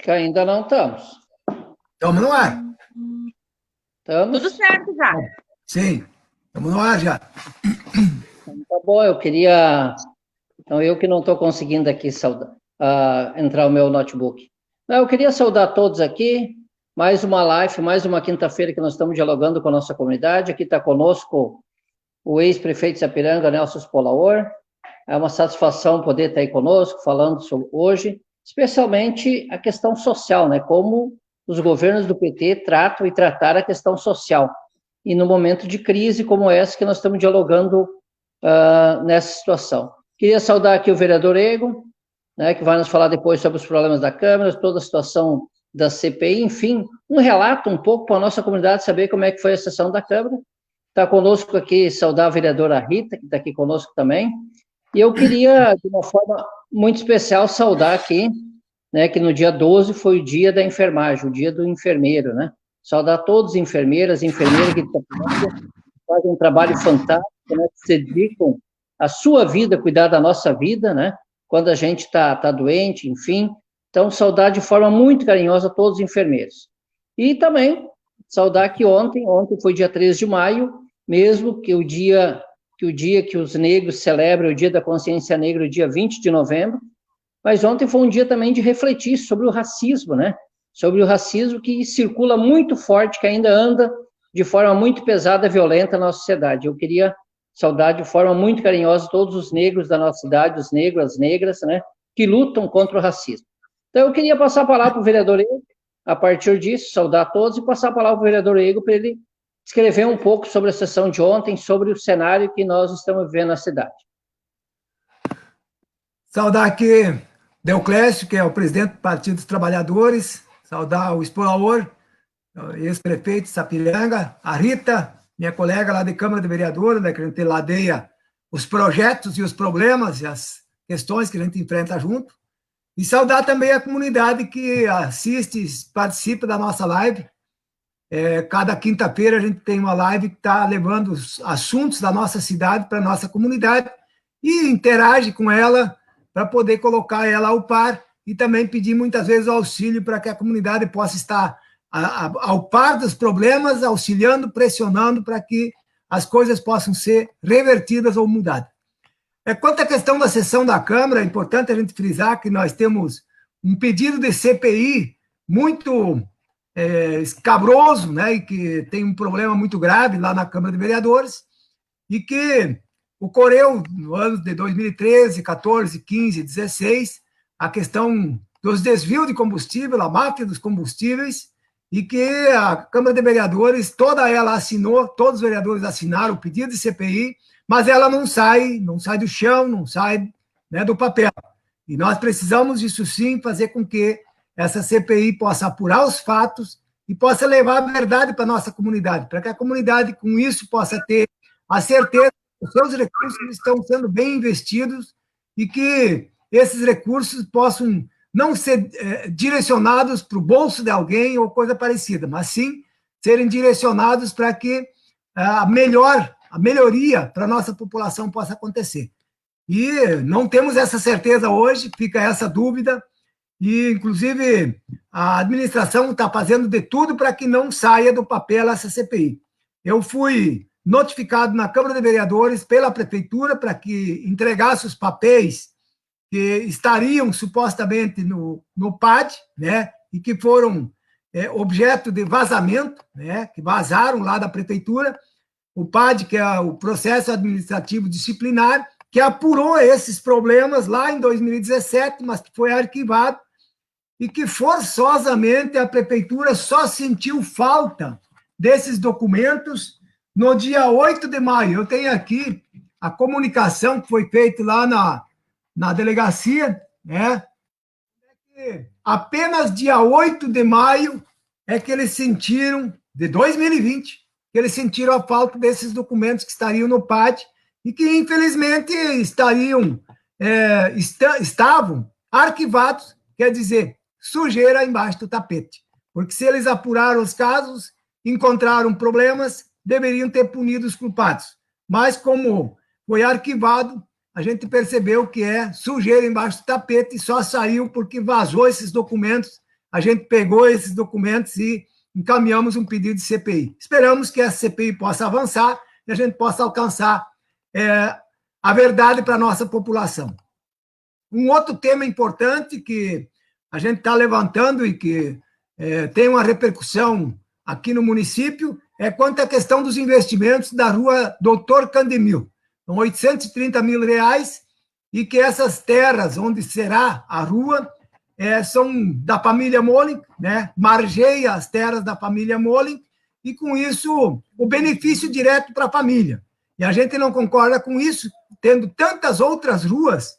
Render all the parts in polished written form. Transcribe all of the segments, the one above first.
Acho que ainda não estamos. Estamos no ar. Estamos? Tudo certo já. Sim, estamos no ar já. Então, tá bom, eu queria... Então, eu que não estou conseguindo aqui entrar o meu notebook. Não, eu queria saudar todos aqui, mais uma live, mais uma quinta-feira que nós estamos dialogando com a nossa comunidade. Aqui está conosco o ex-prefeito de Sapiranga, Nelson Spolaor. É uma satisfação poder estar aí conosco, falando sobre hoje, especialmente a questão social, né? Como os governos do PT tratam e trataram a questão social. E no momento de crise como essa que nós estamos dialogando nessa situação. Queria saudar aqui o vereador Ego, né, que vai nos falar depois sobre os problemas da Câmara, toda a situação da CPI, enfim, um relato um pouco para a nossa comunidade saber como é que foi a sessão da Câmara. Está conosco aqui, saudar a vereadora Rita, que está aqui conosco também. E eu queria, de uma forma muito especial, saudar aqui, né, que no dia 12 foi o dia da enfermagem, o dia do enfermeiro, né? Saudar todos os enfermeiras que fazem um trabalho fantástico, né, que se dedicam a sua vida, cuidar da nossa vida, né? Quando a gente está doente, enfim. Então, saudar de forma muito carinhosa todos os enfermeiros. E também saudar que ontem foi dia 13 de maio, mesmo que o dia que os negros celebram, o dia da consciência negra, o dia 20 de novembro, mas ontem foi um dia também de refletir sobre o racismo, né? Sobre o racismo que circula muito forte, que ainda anda de forma muito pesada e violenta na nossa sociedade. Eu queria saudar de forma muito carinhosa todos os negros da nossa cidade, os negros, as negras, né, que lutam contra o racismo. Então, eu queria passar a palavra para o vereador Ego, a partir disso, saudar todos e passar a palavra para o vereador Ego para ele escrever um pouco sobre a sessão de ontem, sobre o cenário que nós estamos vivendo na cidade. Saudar aqui Deoclésio, que é o presidente do Partido dos Trabalhadores, saudar o Spolaor, ex-prefeito de Sapiranga, a Rita, minha colega lá de Câmara de Vereadores, né, que a gente ladeia os projetos e os problemas e as questões que a gente enfrenta junto. E saudar também a comunidade que assiste, participa da nossa live. Cada quinta-feira a gente tem uma live que está levando os assuntos da nossa cidade para a nossa comunidade e interage com ela para poder colocar ela ao par e também pedir muitas vezes auxílio para que a comunidade possa estar ao par dos problemas, auxiliando, pressionando para que as coisas possam ser revertidas ou mudadas. Quanto à questão da sessão da Câmara, é importante a gente frisar que nós temos um pedido de CPI muito escabroso, né, e que tem um problema muito grave lá na Câmara de Vereadores, e que ocorreu no ano de 2013, 14, 15, 16, a questão dos desvios de combustível, a máfia dos combustíveis, e que a Câmara de Vereadores, toda ela assinou, todos os vereadores assinaram o pedido de CPI, mas ela não sai do chão, não sai, né, do papel. E nós precisamos disso sim, fazer com que essa CPI possa apurar os fatos e possa levar a verdade para a nossa comunidade, para que a comunidade, com isso, possa ter a certeza que os seus recursos estão sendo bem investidos e que esses recursos possam não ser direcionados para o bolso de alguém ou coisa parecida, mas sim serem direcionados para que a melhoria para a nossa população possa acontecer. E não temos essa certeza hoje, fica essa dúvida, e, inclusive, a administração está fazendo de tudo para que não saia do papel essa CPI. Eu fui notificado na Câmara de Vereadores pela Prefeitura para que entregasse os papéis que estariam supostamente no PAD, né, e que foram objeto de vazamento, né, que vazaram lá da Prefeitura, o PAD, que é o Processo Administrativo Disciplinar, que apurou esses problemas lá em 2017, mas que foi arquivado, e que forçosamente a Prefeitura só sentiu falta desses documentos no dia 8 de maio. Eu tenho aqui a comunicação que foi feita lá na delegacia, né? Apenas dia 8 de maio é que eles sentiram, de 2020, que eles sentiram a falta desses documentos que estariam no PAD e que, infelizmente, estavam arquivados, quer dizer, sujeira embaixo do tapete. Porque se eles apuraram os casos, encontraram problemas, deveriam ter punido os culpados. Mas, como foi arquivado, a gente percebeu que é sujeira embaixo do tapete e só saiu porque vazou esses documentos a gente pegou esses documentos e encaminhamos um pedido de CPI. Esperamos que essa CPI possa avançar e a gente possa alcançar a verdade para a nossa população. Um outro tema importante que a gente está levantando e que tem uma repercussão aqui no município é quanto à questão dos investimentos da rua Doutor Candemil. São 830 mil reais e que essas terras onde será a rua são da família Molin, né? Margeia as terras da família Molin e, com isso, o benefício direto para a família. E a gente não concorda com isso, tendo tantas outras ruas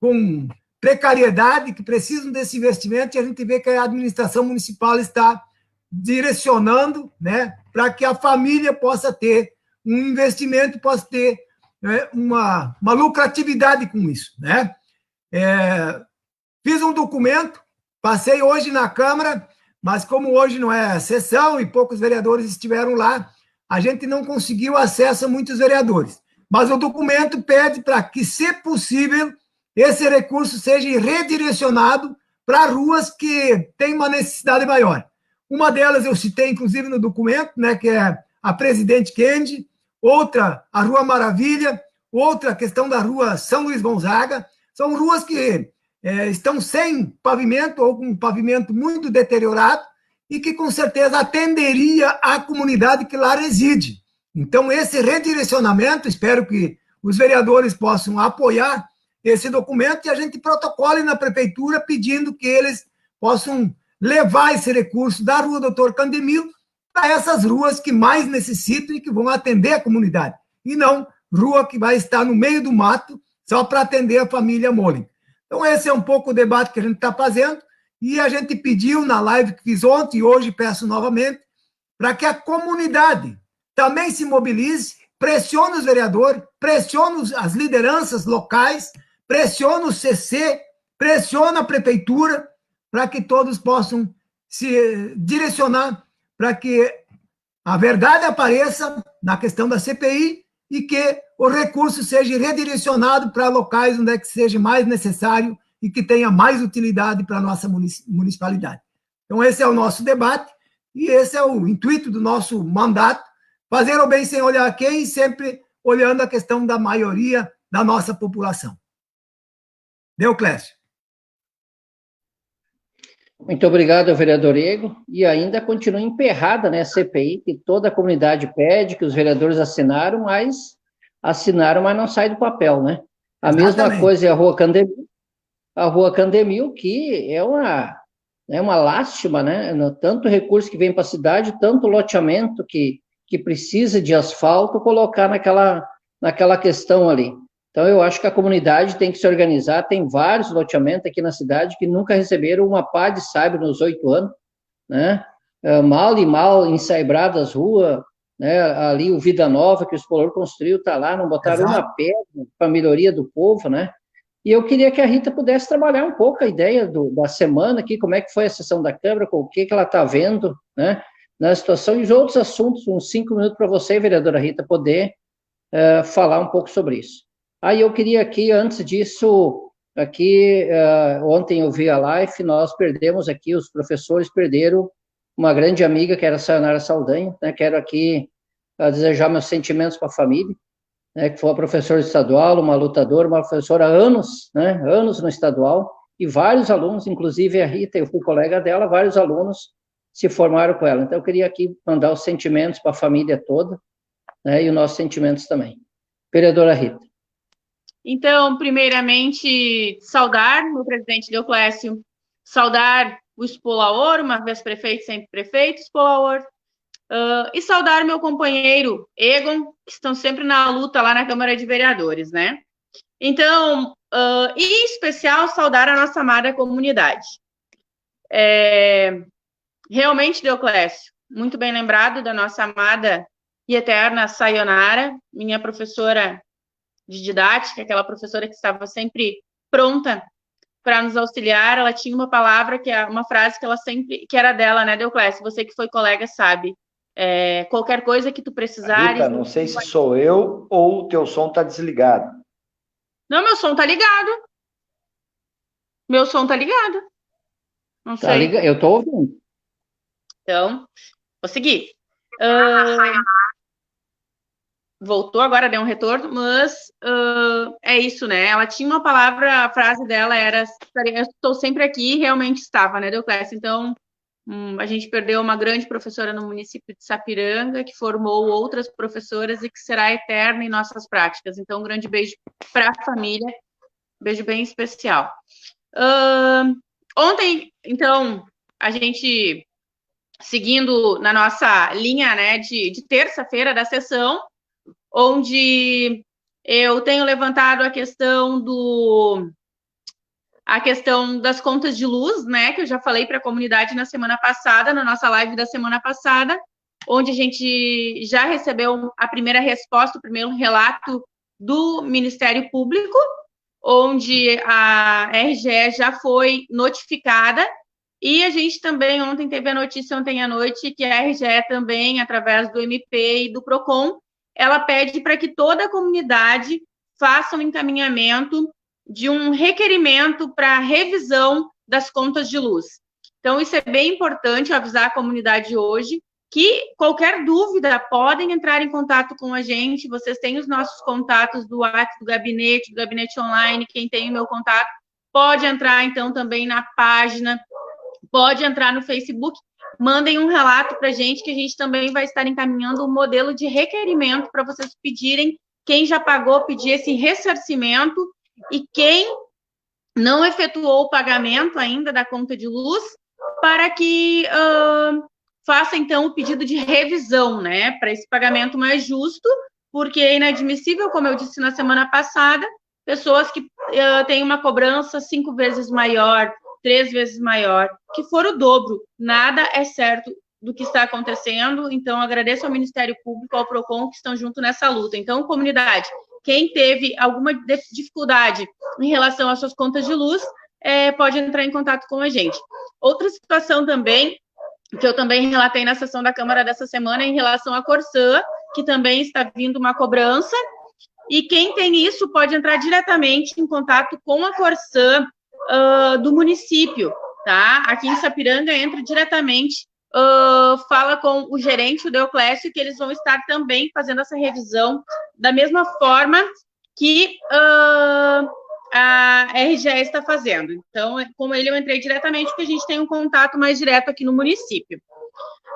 com precariedade que precisam desse investimento, e a gente vê que a administração municipal está direcionando, né, para que a família possa ter um investimento, possa ter uma lucratividade com isso, né? Fiz um documento, passei hoje na Câmara, mas como hoje não é sessão e poucos vereadores estiveram lá, a gente não conseguiu acesso a muitos vereadores. Mas o documento pede para que, se possível, esse recurso seja redirecionado para ruas que têm uma necessidade maior. Uma delas eu citei, inclusive, no documento, né, que é a Presidente Kennedy, outra, a Rua Maravilha, outra, a questão da Rua São Luís Gonzaga. São ruas que estão sem pavimento ou com um pavimento muito deteriorado e que, com certeza, atenderia à comunidade que lá reside. Então, esse redirecionamento, espero que os vereadores possam apoiar esse documento e a gente protocole na prefeitura pedindo que eles possam levar esse recurso da Rua Doutor Candemil para essas ruas que mais necessitam e que vão atender a comunidade. E não rua que vai estar no meio do mato só para atender a família Molin. Então, esse é um pouco o debate que a gente está fazendo e a gente pediu na live que fiz ontem e hoje peço novamente para que a comunidade também se mobilize, pressione os vereadores, pressione as lideranças locais, pressione o CC, pressione a prefeitura, para que todos possam se direcionar para que a verdade apareça na questão da CPI e que o recurso seja redirecionado para locais onde é que seja mais necessário e que tenha mais utilidade para a nossa municipalidade. Então, esse é o nosso debate e esse é o intuito do nosso mandato, fazer o bem sem olhar quem e sempre olhando a questão da maioria da nossa população. Deoclésio. Muito obrigado, vereador Ego. E ainda continua emperrada, né, a CPI, que toda a comunidade pede, que os vereadores assinaram, mas não sai do papel, né? A mesma coisa é a Rua Candemil, que é uma lástima, né? Tanto recurso que vem para a cidade, tanto loteamento que precisa de asfalto, colocar naquela questão ali. Então, eu acho que a comunidade tem que se organizar, tem vários loteamentos aqui na cidade que nunca receberam uma pá de saibro nos 8 anos, né? Mal ensaibradas as ruas, né? Ali o Vida Nova, que o Explorador construiu, está lá, não botaram uma pedra para a melhoria do povo, né? E eu queria que a Rita pudesse trabalhar um pouco a ideia da semana aqui, como é que foi a sessão da Câmara, com o que ela está vendo, né? Na situação e os outros assuntos, uns 5 minutos para você, vereadora Rita, poder falar um pouco sobre isso. Aí eu queria aqui, antes disso, ontem eu vi a live, nós perdemos aqui, os professores perderam uma grande amiga, que era a Sayonara Saldanha, né? Quero aqui desejar meus sentimentos para a família, né? Que foi uma professora estadual, uma lutadora, uma professora há anos, né? Anos no estadual, e vários alunos, inclusive a Rita, eu fui colega dela, vários alunos se formaram com ela. Então, eu queria aqui mandar os sentimentos para a família toda, né? E os nossos sentimentos também. Vereadora Rita. Então, primeiramente, saudar o presidente Deoclésio, saudar o Expolaor, uma vez prefeito, sempre prefeito, Expolaor, e saudar meu companheiro Egon, que estão sempre na luta lá na Câmara de Vereadores, né? Então, em especial, saudar a nossa amada comunidade. Realmente, Deoclésio, muito bem lembrado da nossa amada e eterna Sayonara, minha professora de didática, aquela professora que estava sempre pronta para nos auxiliar. Ela tinha uma palavra, uma frase que ela sempre, que era dela, né, Deoclésio? Você que foi colega sabe. Qualquer coisa que tu precisares... Rita, não sei se sou eu ou o teu som está desligado. Não, meu som está ligado. Meu som está ligado. Não Tá sei. eu estou ouvindo. Então, vou seguir. Voltou agora, deu um retorno, mas é isso, né? Ela tinha uma palavra, a frase dela era: eu estou sempre aqui, e realmente estava, né, Deoclésio? Então, a gente perdeu uma grande professora no município de Sapiranga, que formou outras professoras e que será eterna em nossas práticas. Então, um grande beijo para a família, beijo bem especial. Ontem, então, a gente, seguindo na nossa linha, né, de terça-feira da sessão, onde eu tenho levantado a questão das contas de luz, né, que eu já falei para a comunidade na semana passada, na nossa live da semana passada, onde a gente já recebeu a primeira resposta, o primeiro relato do Ministério Público, onde a RGE já foi notificada, e a gente também ontem teve a notícia, ontem à noite, que a RGE também, através do MP e do PROCON, ela pede para que toda a comunidade faça um encaminhamento de um requerimento para revisão das contas de luz. Então, isso é bem importante avisar a comunidade hoje, que qualquer dúvida podem entrar em contato com a gente, vocês têm os nossos contatos do WhatsApp, do gabinete online, quem tem o meu contato, pode entrar, então, também na página, pode entrar no Facebook, mandem um relato para a gente, que a gente também vai estar encaminhando um modelo de requerimento para vocês pedirem, quem já pagou, pedir esse ressarcimento, e quem não efetuou o pagamento ainda da conta de luz, para que faça, então, o pedido de revisão, né, para esse pagamento mais justo, porque é inadmissível, como eu disse na semana passada, pessoas que têm uma cobrança 5 vezes maior, 3 vezes maior, que for o dobro. Nada é certo do que está acontecendo, então agradeço ao Ministério Público, ao PROCON, que estão junto nessa luta. Então, comunidade, quem teve alguma dificuldade em relação às suas contas de luz, pode entrar em contato com a gente. Outra situação também, que eu também relatei na sessão da Câmara dessa semana, em relação à Corsã, que também está vindo uma cobrança, e quem tem isso pode entrar diretamente em contato com a Corsã do município, tá? Aqui em Sapiranga, entra diretamente, fala com o gerente, o Deoclésio, que eles vão estar também fazendo essa revisão, da mesma forma que a RGE está fazendo. Então, com ele eu entrei diretamente, porque a gente tem um contato mais direto aqui no município.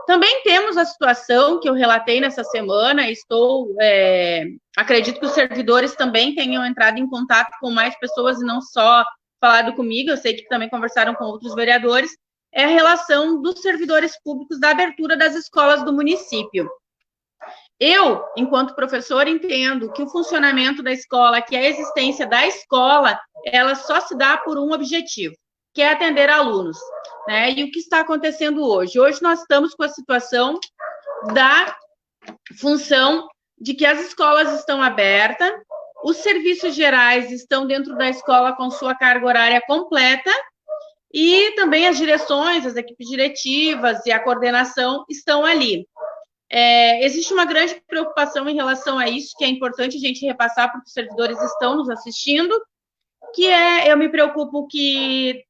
Também temos a situação que eu relatei nessa semana, acredito que os servidores também tenham entrado em contato com mais pessoas e não só falado comigo, eu sei que também conversaram com outros vereadores, é a relação dos servidores públicos da abertura das escolas do município. Eu, enquanto professor, entendo que o funcionamento da escola, que a existência da escola, ela só se dá por um objetivo, que é atender alunos, né? E o que está acontecendo hoje? Hoje nós estamos com a situação da função de que as escolas estão abertas, os serviços gerais estão dentro da escola com sua carga horária completa, e também as direções, as equipes diretivas e a coordenação estão ali. Existe uma grande preocupação em relação a isso, que é importante a gente repassar, porque os servidores estão nos assistindo, eu me preocupo que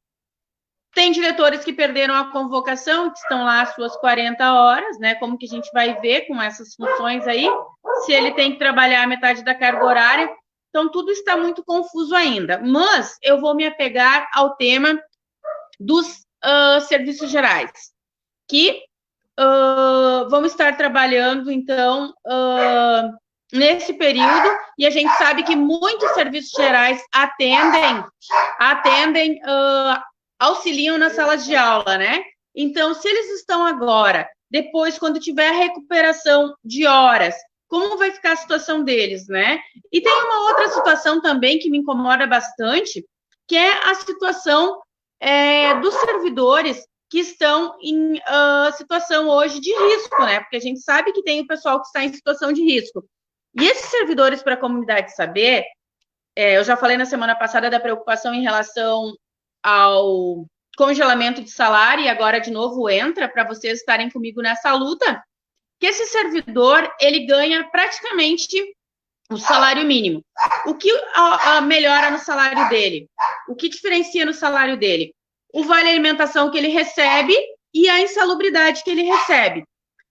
tem diretores que perderam a convocação, que estão lá às suas 40 horas, né? Como que a gente vai ver com essas funções aí, se ele tem que trabalhar a metade da carga horária. Então, tudo está muito confuso ainda. Mas eu vou me apegar ao tema dos serviços gerais, que vamos estar trabalhando, então, nesse período, e a gente sabe que muitos serviços gerais auxiliam nas salas de aula, né? Então, se eles estão agora, depois, quando tiver a recuperação de horas, como vai ficar a situação deles, né? E tem uma outra situação também que me incomoda bastante, que é a situação dos servidores que estão em situação hoje de risco, né? Porque a gente sabe que tem o pessoal que está em situação de risco. E esses servidores, para a comunidade saber, eu já falei na semana passada da preocupação em relação ao congelamento de salário, e agora de novo entra, para vocês estarem comigo nessa luta, que esse servidor, ele ganha praticamente o salário mínimo. O que melhora no salário dele? O que diferencia no salário dele? o vale alimentação que ele recebe e a insalubridade que ele recebe.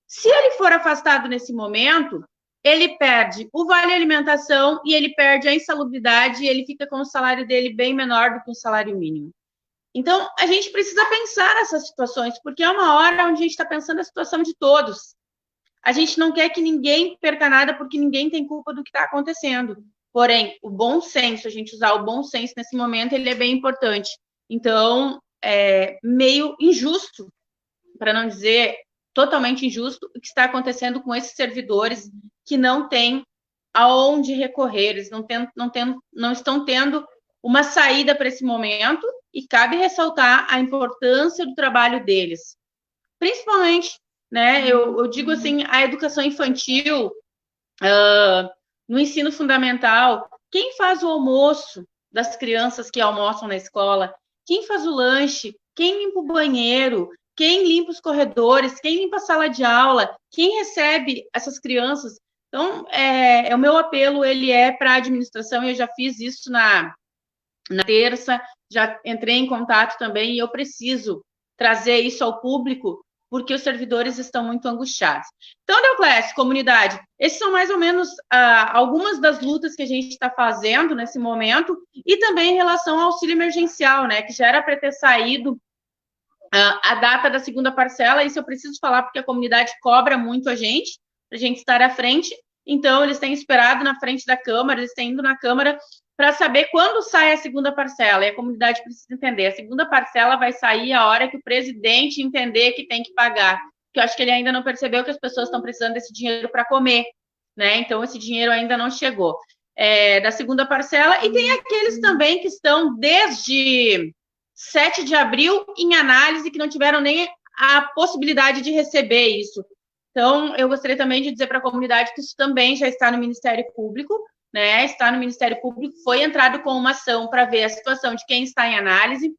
Se ele for afastado nesse momento, ele perde o vale alimentação e ele perde a insalubridade e ele fica com o salário dele bem menor do que o salário mínimo. Então, a gente precisa pensar nessas situações, porque é uma hora onde a gente está pensando a situação de todos. A gente não quer que ninguém perca nada, porque ninguém tem culpa do que está acontecendo. Porém, o bom senso, a gente usar o bom senso nesse momento, ele é bem importante. Então, é meio injusto, para não dizer totalmente injusto, o que está acontecendo com esses servidores que não têm aonde recorrer, eles não estão tendo uma saída para esse momento, e cabe ressaltar a importância do trabalho deles. Principalmente, né, eu digo assim, a educação infantil, no ensino fundamental, quem faz o almoço das crianças que almoçam na escola, quem faz o lanche, quem limpa o banheiro, quem limpa os corredores, quem limpa a sala de aula, quem recebe essas crianças. Então, o meu apelo, ele é para a administração, eu já fiz isso na terça, já entrei em contato também, e eu preciso trazer isso ao público, porque os servidores estão muito angustiados. Então, Deoclésio, comunidade, esses são mais ou menos algumas das lutas que a gente está fazendo nesse momento, e também em relação ao auxílio emergencial, né, que já era para ter saído a data da segunda parcela. Isso eu preciso falar, porque a comunidade cobra muito a gente, para a gente estar à frente. Então, eles têm esperado na frente da Câmara, eles têm ido na Câmara para saber quando sai a segunda parcela, e a comunidade precisa entender. A segunda parcela vai sair a hora que o presidente entender que tem que pagar, porque eu acho que ele ainda não percebeu que as pessoas estão precisando desse dinheiro para comer, né? Então, esse dinheiro ainda não chegou. Da segunda parcela, e tem aqueles também que estão desde 7 de abril em análise, que não tiveram nem a possibilidade de receber isso. Então, eu gostaria também de dizer para a comunidade que isso também já está no Ministério Público, né? Está no Ministério Público, foi entrado com uma ação para ver a situação de quem está em análise,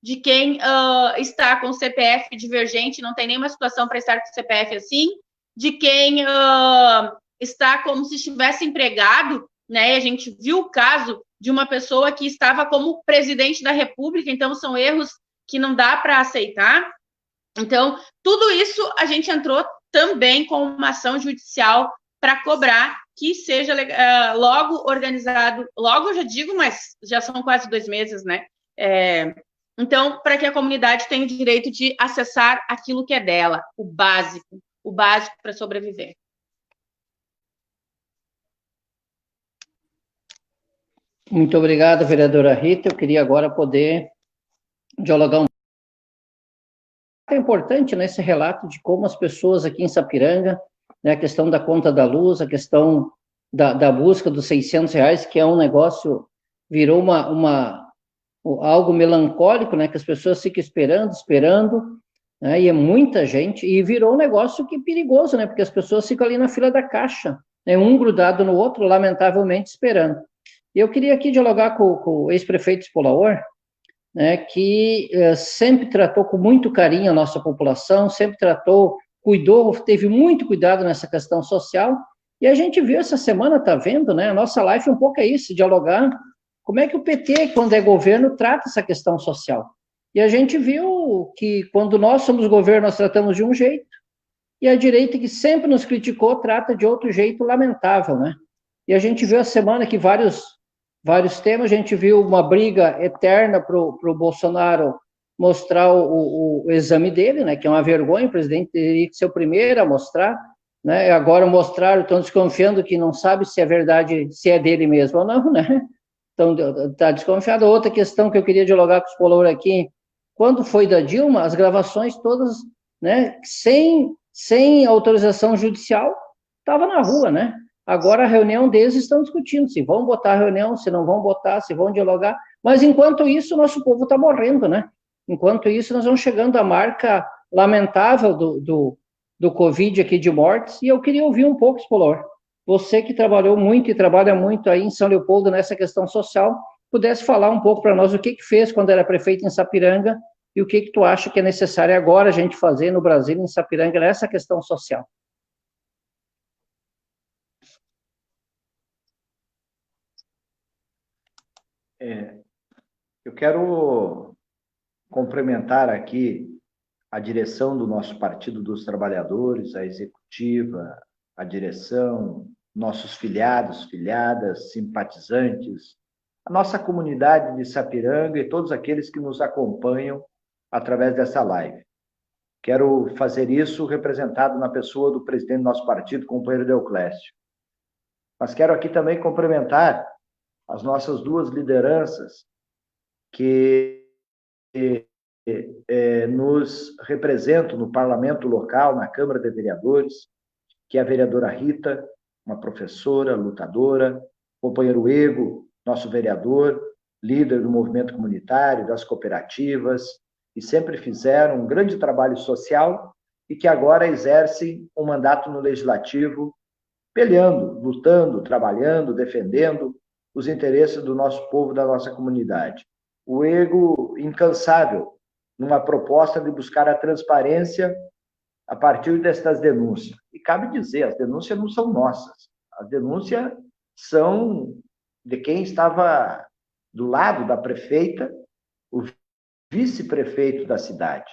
de quem está com CPF divergente, não tem nenhuma situação para estar com CPF assim, de quem está como se estivesse empregado, né? A gente viu o caso de uma pessoa que estava como presidente da República, então são erros que não dá para aceitar. Então, tudo isso a gente entrou também com uma ação judicial para cobrar que seja logo organizado, logo eu já digo, mas já são quase 2 meses, né? Então, para que a comunidade tenha o direito de acessar aquilo que é dela, o básico para sobreviver. Muito obrigado, vereadora Rita. Eu queria agora poder dialogar um é importante nesse relato de como as pessoas aqui em Sapiranga, né, a questão da conta da luz, a questão da busca dos R$600, que é um negócio, virou algo melancólico, né, que as pessoas ficam esperando, né, e é muita gente, e virou um negócio que é perigoso, né, porque as pessoas ficam ali na fila da caixa, né, um grudado no outro, lamentavelmente esperando. E eu queria aqui dialogar com o ex-prefeito Spolaor, né, que sempre tratou com muito carinho a nossa população, sempre cuidou, teve muito cuidado nessa questão social, e a gente viu essa semana, tá vendo, né, a nossa live um pouco é isso, dialogar como é que o PT, quando é governo, trata essa questão social. E a gente viu que quando nós somos governo, nós tratamos de um jeito, e a direita, que sempre nos criticou, trata de outro jeito lamentável, né? E a gente viu a semana que vários temas, a gente viu uma briga eterna para o Bolsonaro mostrar o exame dele, né, que é uma vergonha, o presidente teria que ser o primeiro a mostrar, né, agora mostraram, estão desconfiando que não sabe se é verdade, se é dele mesmo ou não, né, então está desconfiado. Outra questão que eu queria dialogar com os Spolaor aqui, quando foi da Dilma, as gravações todas, né, sem autorização judicial, estava na rua, né. Agora, a reunião deles estão discutindo se vão botar a reunião, se não vão botar, se vão dialogar. Mas, enquanto isso, o nosso povo está morrendo, né? Enquanto isso, nós vamos chegando à marca lamentável do Covid aqui de mortes. E eu queria ouvir um pouco, Spolaor, você que trabalhou muito e trabalha muito aí em São Leopoldo nessa questão social, pudesse falar um pouco para nós o que fez quando era prefeito em Sapiranga e o que tu acha que é necessário agora a gente fazer no Brasil, em Sapiranga, nessa questão social. Eu quero cumprimentar aqui a direção do nosso Partido dos Trabalhadores, a executiva, a direção, nossos filiados, filiadas, simpatizantes, a nossa comunidade de Sapiranga e todos aqueles que nos acompanham através dessa live. Quero fazer isso representado na pessoa do presidente do nosso partido, companheiro Deoclésio. Mas quero aqui também cumprimentar as nossas duas lideranças que nos representam no parlamento local, na Câmara de Vereadores, que é a vereadora Rita, uma professora, lutadora, companheiro Ego, nosso vereador, líder do movimento comunitário, das cooperativas, e sempre fizeram um grande trabalho social e que agora exercem um mandato no Legislativo, peleando, lutando, trabalhando, defendendo os interesses do nosso povo, da nossa comunidade. O Ego incansável, numa proposta de buscar a transparência a partir destas denúncias. E cabe dizer, as denúncias não são nossas, as denúncias são de quem estava do lado da prefeita, o vice-prefeito da cidade.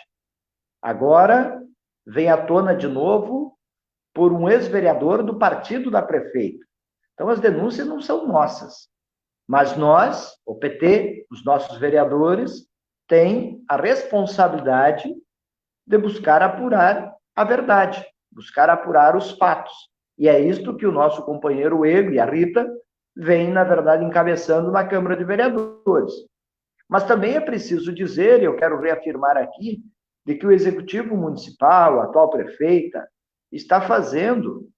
Agora vem à tona de novo por um ex-vereador do partido da prefeita. Então as denúncias não são nossas, mas nós, o PT, os nossos vereadores, tem a responsabilidade de buscar apurar a verdade, buscar apurar os fatos. E é isto que o nosso companheiro Ego e a Rita vêm, na verdade, encabeçando na Câmara de Vereadores. Mas também é preciso dizer, e eu quero reafirmar aqui, de que o Executivo Municipal, a atual prefeita, está fazendo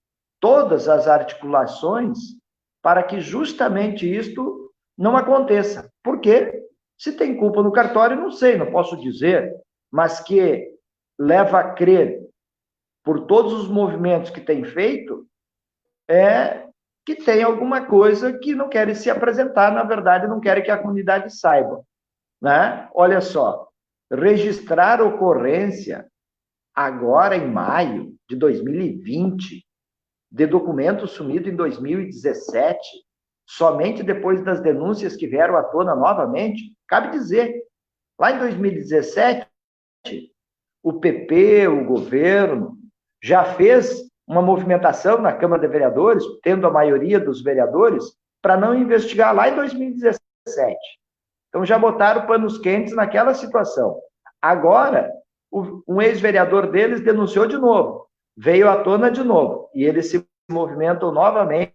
todas as articulações para que justamente isto não aconteça. Por quê? Se tem culpa no cartório, não sei, não posso dizer, mas que leva a crer, por todos os movimentos que tem feito, é que tem alguma coisa que não querem se apresentar, na verdade, não querem que a comunidade saiba. Né? Olha só, registrar ocorrência agora em maio de 2020, de documento sumido em 2017, somente depois das denúncias que vieram à tona novamente, cabe dizer, lá em 2017, o PP, o governo, já fez uma movimentação na Câmara de Vereadores, tendo a maioria dos vereadores, para não investigar lá em 2017. Então já botaram panos quentes naquela situação. Agora, um ex-vereador deles denunciou de novo, veio à tona de novo, e eles se movimentam novamente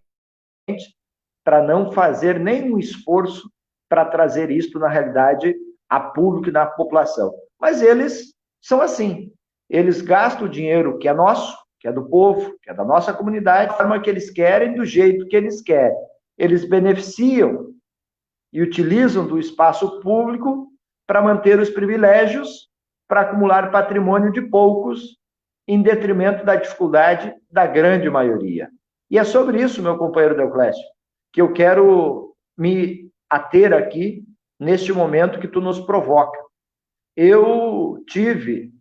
para não fazer nenhum esforço para trazer isto, na realidade, a público e na população. Mas eles são assim, eles gastam o dinheiro que é nosso, que é do povo, que é da nossa comunidade, da forma que eles querem, do jeito que eles querem. Eles beneficiam e utilizam do espaço público para manter os privilégios, para acumular patrimônio de poucos, em detrimento da dificuldade da grande maioria. E é sobre isso, meu companheiro Deoclésio, que eu quero me ater aqui, neste momento que tu nos provoca. Eu tive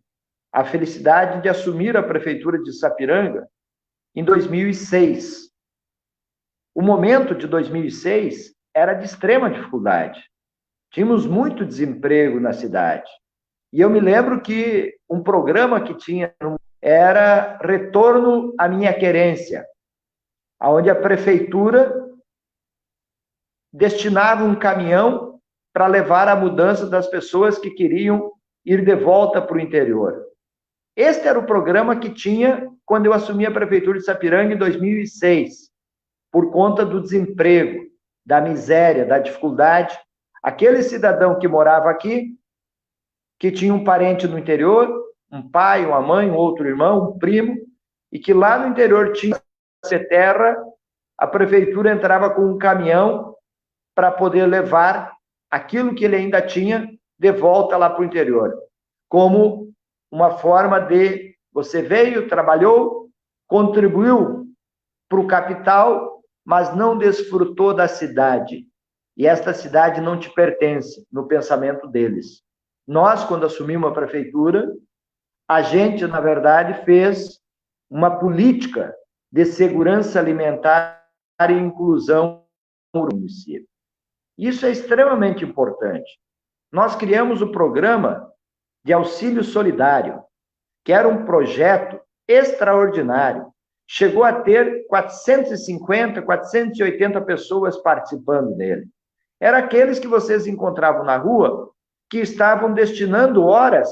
a felicidade de assumir a prefeitura de Sapiranga em 2006. O momento de 2006 era de extrema dificuldade. Tínhamos muito desemprego na cidade. E eu me lembro que um programa que tinha era Retorno à Minha Querência, onde a prefeitura destinava um caminhão para levar a mudança das pessoas que queriam ir de volta para o interior. Este era o programa que tinha quando eu assumi a prefeitura de Sapiranga em 2006, por conta do desemprego, da miséria, da dificuldade. Aquele cidadão que morava aqui, que tinha um parente no interior, um pai, uma mãe, um outro irmão, um primo, e que lá no interior tinha terra, a prefeitura entrava com um caminhão para poder levar aquilo que ele ainda tinha de volta lá para o interior, como uma forma de você veio, trabalhou, contribuiu para o capital, mas não desfrutou da cidade. E esta cidade não te pertence no pensamento deles. Nós, quando assumimos a prefeitura, a gente, na verdade, fez uma política de segurança alimentar e inclusão no município. Isso é extremamente importante. Nós criamos o programa de auxílio solidário, que era um projeto extraordinário. Chegou a ter 450, 480 pessoas participando dele. Era aqueles que vocês encontravam na rua que estavam destinando horas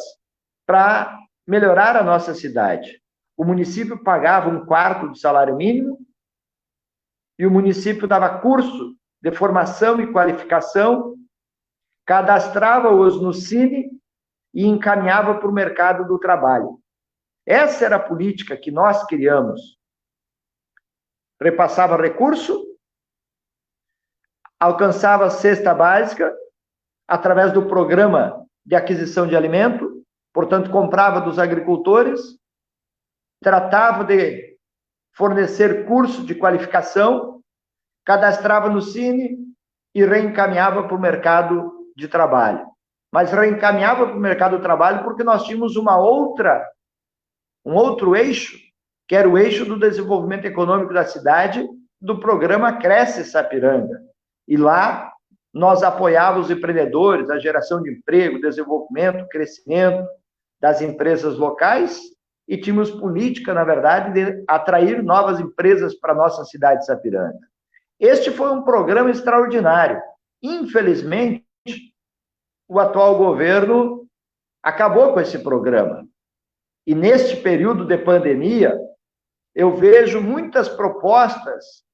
para melhorar a nossa cidade. O município pagava 1/4 do salário mínimo e o município dava curso de formação e qualificação, cadastrava-os no Cine e encaminhava para o mercado do trabalho. Essa era a política que nós criamos. Repassava recurso, alcançava a cesta básica através do programa de aquisição de alimento, portanto, comprava dos agricultores, tratava de fornecer curso de qualificação, cadastrava no Cine e reencaminhava para o mercado de trabalho. Mas reencaminhava para o mercado de trabalho porque nós tínhamos um outro eixo, que era o eixo do desenvolvimento econômico da cidade, do programa Cresce Sapiranga. E lá nós apoiávamos os empreendedores, a geração de emprego, desenvolvimento, crescimento das empresas locais, e tínhamos política, na verdade, de atrair novas empresas para a nossa cidade de Sapiranga. Este foi um programa extraordinário. Infelizmente, o atual governo acabou com esse programa. E neste período de pandemia, eu vejo muitas propostas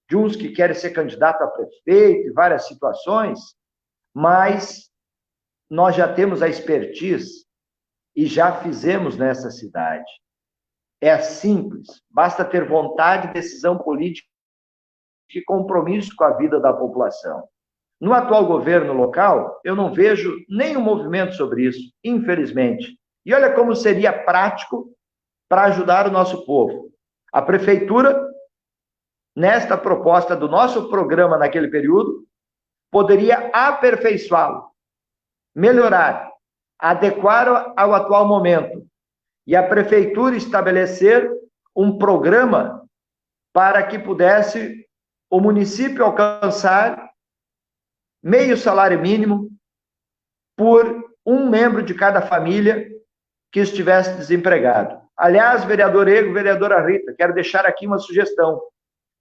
de uns que querem ser candidato a prefeito, e várias situações, mas nós já temos a expertise e já fizemos nessa cidade. É simples, basta ter vontade, decisão política e compromisso com a vida da população. No atual governo local, eu não vejo nenhum movimento sobre isso, infelizmente. E olha como seria prático para ajudar o nosso povo. A prefeitura, nesta proposta do nosso programa naquele período, poderia aperfeiçoá-lo, melhorar, adequar ao atual momento. E a prefeitura estabelecer um programa para que pudesse o município alcançar meio salário mínimo por um membro de cada família que estivesse desempregado. Aliás, vereador Ego, vereadora Rita, quero deixar aqui uma sugestão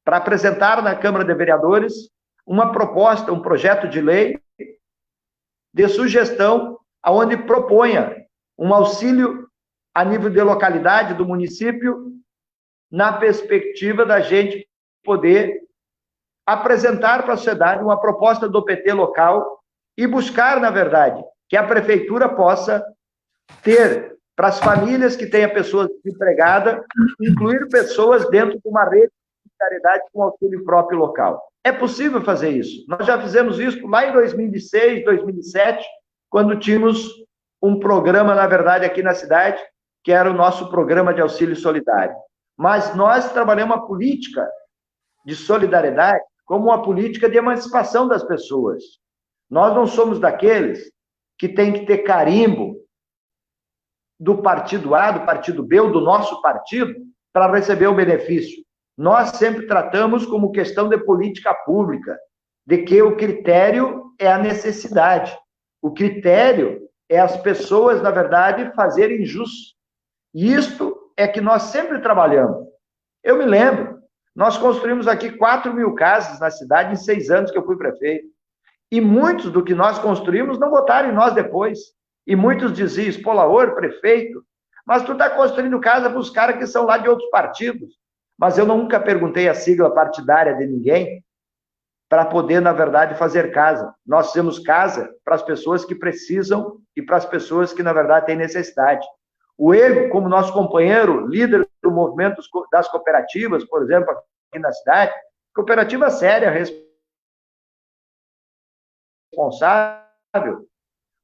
para apresentar na Câmara de Vereadores uma proposta, um projeto de lei de sugestão aonde proponha um auxílio a nível de localidade do município na perspectiva da gente poder apresentar para a sociedade uma proposta do PT local e buscar, na verdade, que a prefeitura possa ter, para as famílias que tenham pessoas desempregadas, incluir pessoas dentro de uma rede de solidariedade com auxílio próprio local. É possível fazer isso. Nós já fizemos isso lá em 2006, 2007, quando tínhamos um programa, na verdade, aqui na cidade, que era o nosso programa de auxílio solidário. Mas nós trabalhamos a política de solidariedade como uma política de emancipação das pessoas. Nós não somos daqueles que tem que ter carimbo do partido A, do partido B ou do nosso partido para receber o benefício. Nós sempre tratamos como questão de política pública, de que o critério é a necessidade. O critério é as pessoas, na verdade, fazerem jus. E isto é que nós sempre trabalhamos. Eu me lembro, nós construímos aqui 4.000 casas na cidade em 6 anos que eu fui prefeito. E muitos do que nós construímos não votaram em nós depois. E muitos diziam, Espolaor, prefeito, mas tu está construindo casa para os caras que são lá de outros partidos. Mas eu nunca perguntei a sigla partidária de ninguém para poder, na verdade, fazer casa. Nós fizemos casa para as pessoas que precisam e para as pessoas que, na verdade, têm necessidade. O Ego, como nosso companheiro, líder do movimento das cooperativas, por exemplo, aqui na cidade, cooperativa séria, responsável,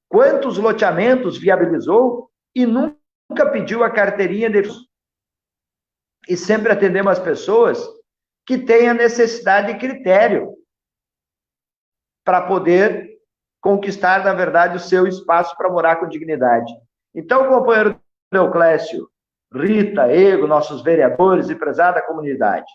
quantos loteamentos viabilizou e nunca pediu a carteirinha de... E sempre atendemos as pessoas que têm a necessidade e critério para poder conquistar, na verdade, o seu espaço para morar com dignidade. Então, companheiro Deoclésio, Rita, Ego, nossos vereadores e prezada comunidade,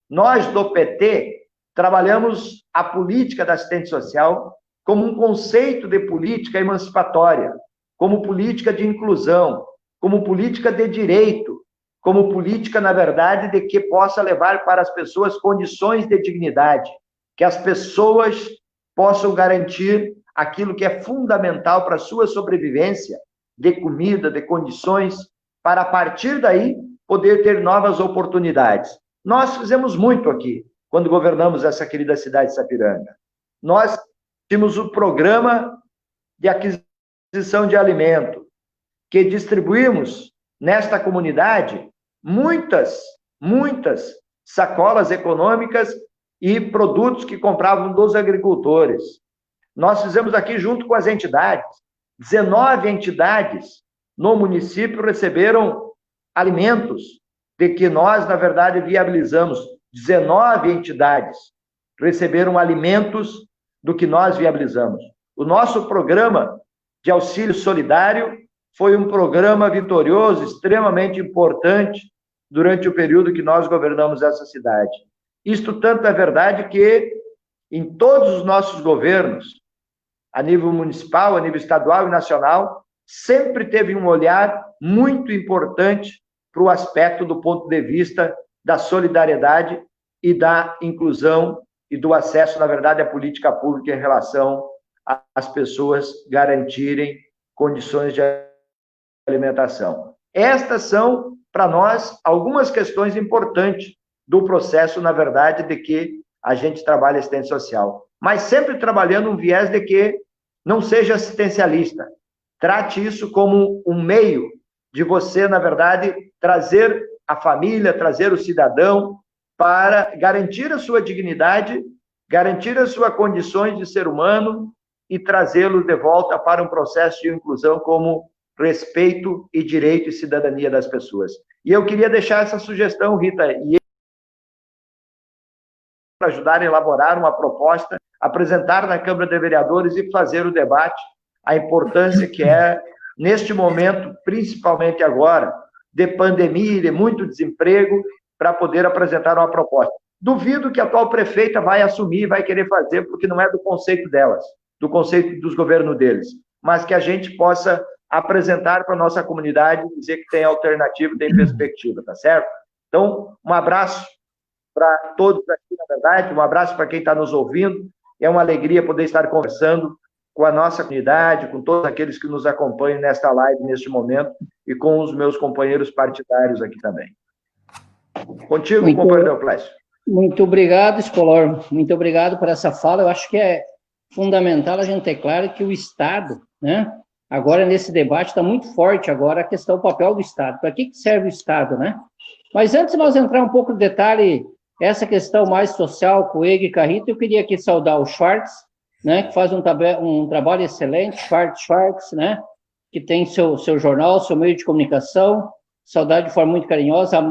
nós do PT trabalhamos a política da assistente social como um conceito de política emancipatória, como política de inclusão, como política de direito, como política, na verdade, de que possa levar para as pessoas condições de dignidade, que as pessoas possam garantir aquilo que é fundamental para a sua sobrevivência, de comida, de condições, para, a partir daí, poder ter novas oportunidades. Nós fizemos muito aqui, quando governamos essa querida cidade de Sapiranga. Nós tínhamos o programa de aquisição de alimento, que distribuímos nesta comunidade muitas sacolas econômicas e produtos que compravam dos agricultores. Nós fizemos aqui junto com as entidades, 19 entidades no município receberam alimentos de que nós, na verdade, viabilizamos. 19 entidades receberam alimentos do que nós viabilizamos. O nosso programa de auxílio solidário foi um programa vitorioso, extremamente importante, durante o período que nós governamos essa cidade. Isto tanto é verdade que, em todos os nossos governos, a nível municipal, a nível estadual e nacional, sempre teve um olhar muito importante para o aspecto do ponto de vista da solidariedade e da inclusão e do acesso, na verdade, à política pública em relação às pessoas garantirem condições de alimentação. Estas são, para nós, algumas questões importantes do processo, na verdade, de que a gente trabalha assistência social. Mas sempre trabalhando um viés de que não seja assistencialista. Trate isso como um meio de você, na verdade, trazer a família, trazer o cidadão para garantir a sua dignidade, garantir as suas condições de ser humano e trazê-lo de volta para um processo de inclusão como respeito e direito e cidadania das pessoas. E eu queria deixar essa sugestão, Rita, e para ajudar a elaborar uma proposta, apresentar na Câmara de Vereadores e fazer o debate, a importância que é, neste momento, principalmente agora, de pandemia, de muito desemprego, para poder apresentar uma proposta. Duvido que a atual prefeita vai assumir, vai querer fazer, porque não é do conceito delas, do conceito dos governos deles, mas que a gente possa apresentar para a nossa comunidade e dizer que tem alternativa, tem perspectiva, tá certo? Então, um abraço para todos aqui, na verdade, um abraço para quem está nos ouvindo. É uma alegria poder estar conversando com a nossa comunidade, com todos aqueles que nos acompanham nesta live, neste momento, e com os meus companheiros partidários aqui também. Contigo, companheiro Deoclésio. Muito obrigado, Spolor. Muito obrigado por essa fala. Eu acho que é fundamental a gente ter claro que o Estado, né, agora nesse debate está muito forte agora a questão do papel do Estado. Para que serve o Estado, né? Mas antes de nós entrar um pouco no detalhe, essa questão mais social, com o Ego e Carrita, eu queria aqui saudar o Schwartz, né, que faz um trabalho excelente, Schwartz, né, que tem seu jornal, seu meio de comunicação, saudar de forma muito carinhosa, a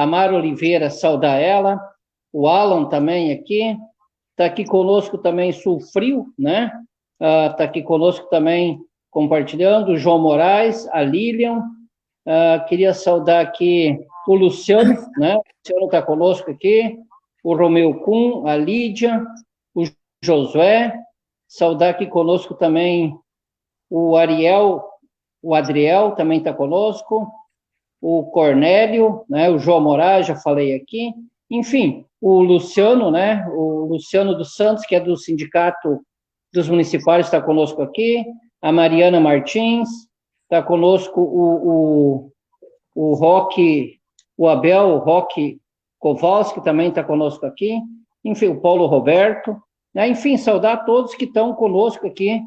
Mara Oliveira, saudar ela, o Alan também aqui, está aqui conosco também Sulfrio, né, está aqui conosco também compartilhando, o João Moraes, a Lilian, queria saudar aqui o Luciano, né, o Luciano está conosco aqui, o Romeu Kuhn, a Lídia, o Josué, saudar aqui conosco também o Ariel, o Adriel também está conosco, o Cornélio, né, o João Moraes, já falei aqui, enfim, o Luciano, né, o Luciano dos Santos, que é do Sindicato dos Municipais, está conosco aqui, a Mariana Martins, está conosco o Roque, o Abel Roque Kowalski também está conosco aqui, enfim, o Paulo Roberto, né, enfim, saudar a todos que estão conosco aqui,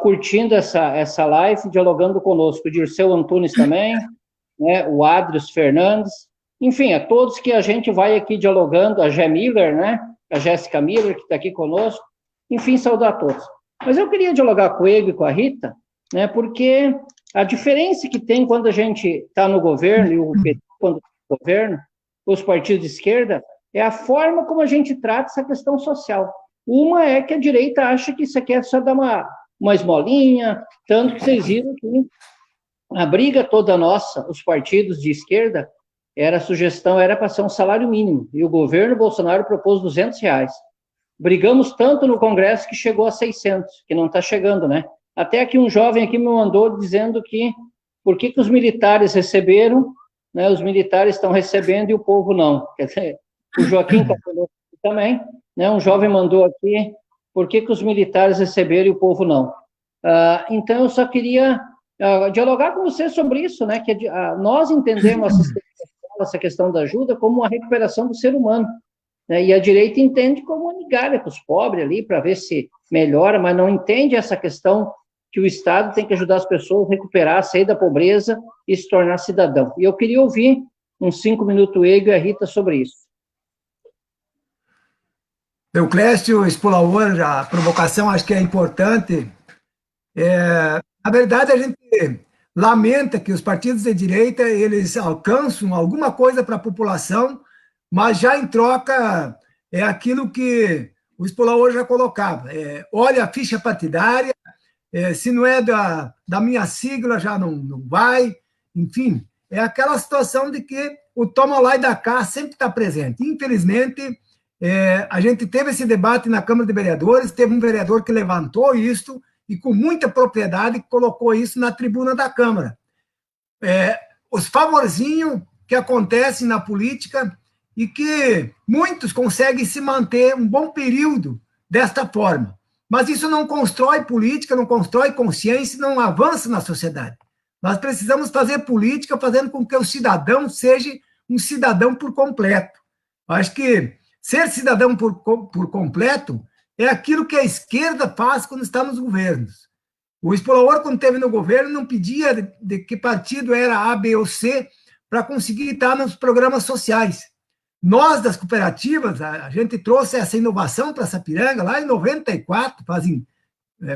curtindo essa live, dialogando conosco, o Dirceu Antunes também, né, o Adrius Fernandes, enfim, a todos que a gente vai aqui dialogando, a Gé Miller, né, a Jéssica Miller, que está aqui conosco, enfim, saudar a todos. Mas eu queria dialogar com ele e com a Rita, né, porque a diferença que tem quando a gente está no governo, e o PT quando está no governo, os partidos de esquerda, é a forma como a gente trata essa questão social. Uma é que a direita acha que isso aqui é só dar uma esmolinha, tanto que vocês viram que a briga toda nossa, os partidos de esquerda, a sugestão era para ser um salário mínimo, e o governo Bolsonaro propôs R$200. brigamos tanto no Congresso que chegou a 600, que não está chegando, né? Até que um jovem aqui me mandou dizendo que por que os militares receberam, né, os militares estão recebendo e o povo não. Quer dizer, o Joaquim também, né, um jovem mandou aqui, por que os militares receberam e o povo não? Então, eu só queria dialogar com você sobre isso, né, que nós entendemos essa questão da ajuda como uma recuperação do ser humano, né, e a direita entende como uma migalha para os pobres ali, para ver se melhora, mas não entende essa questão que o Estado tem que ajudar as pessoas a recuperar, sair da pobreza e se tornar cidadão. E eu queria ouvir uns 5 minutos o Ego e a Rita sobre isso. Euclécio Spolaor, a provocação acho que é importante. Na verdade, a gente lamenta que os partidos de direita eles alcançam alguma coisa para a população, mas já em troca é aquilo que o Spolaor já colocava. Olha a ficha partidária, se não é da minha sigla, já não vai. Enfim, é aquela situação de que o toma lá e dá cá sempre está presente. Infelizmente, a gente teve esse debate na Câmara de Vereadores, teve um vereador que levantou isso e com muita propriedade colocou isso na tribuna da Câmara. Os favorzinhos que acontecem na política e que muitos conseguem se manter um bom período desta forma. Mas isso não constrói política, não constrói consciência, não avança na sociedade. Nós precisamos fazer política fazendo com que o cidadão seja um cidadão por completo. Acho que ser cidadão por completo é aquilo que a esquerda faz quando está nos governos. O Spolaor, quando esteve no governo, não pedia de que partido era A, B ou C para conseguir estar nos programas sociais. Nós, das cooperativas, a gente trouxe essa inovação para Sapiranga, lá em 94, fazem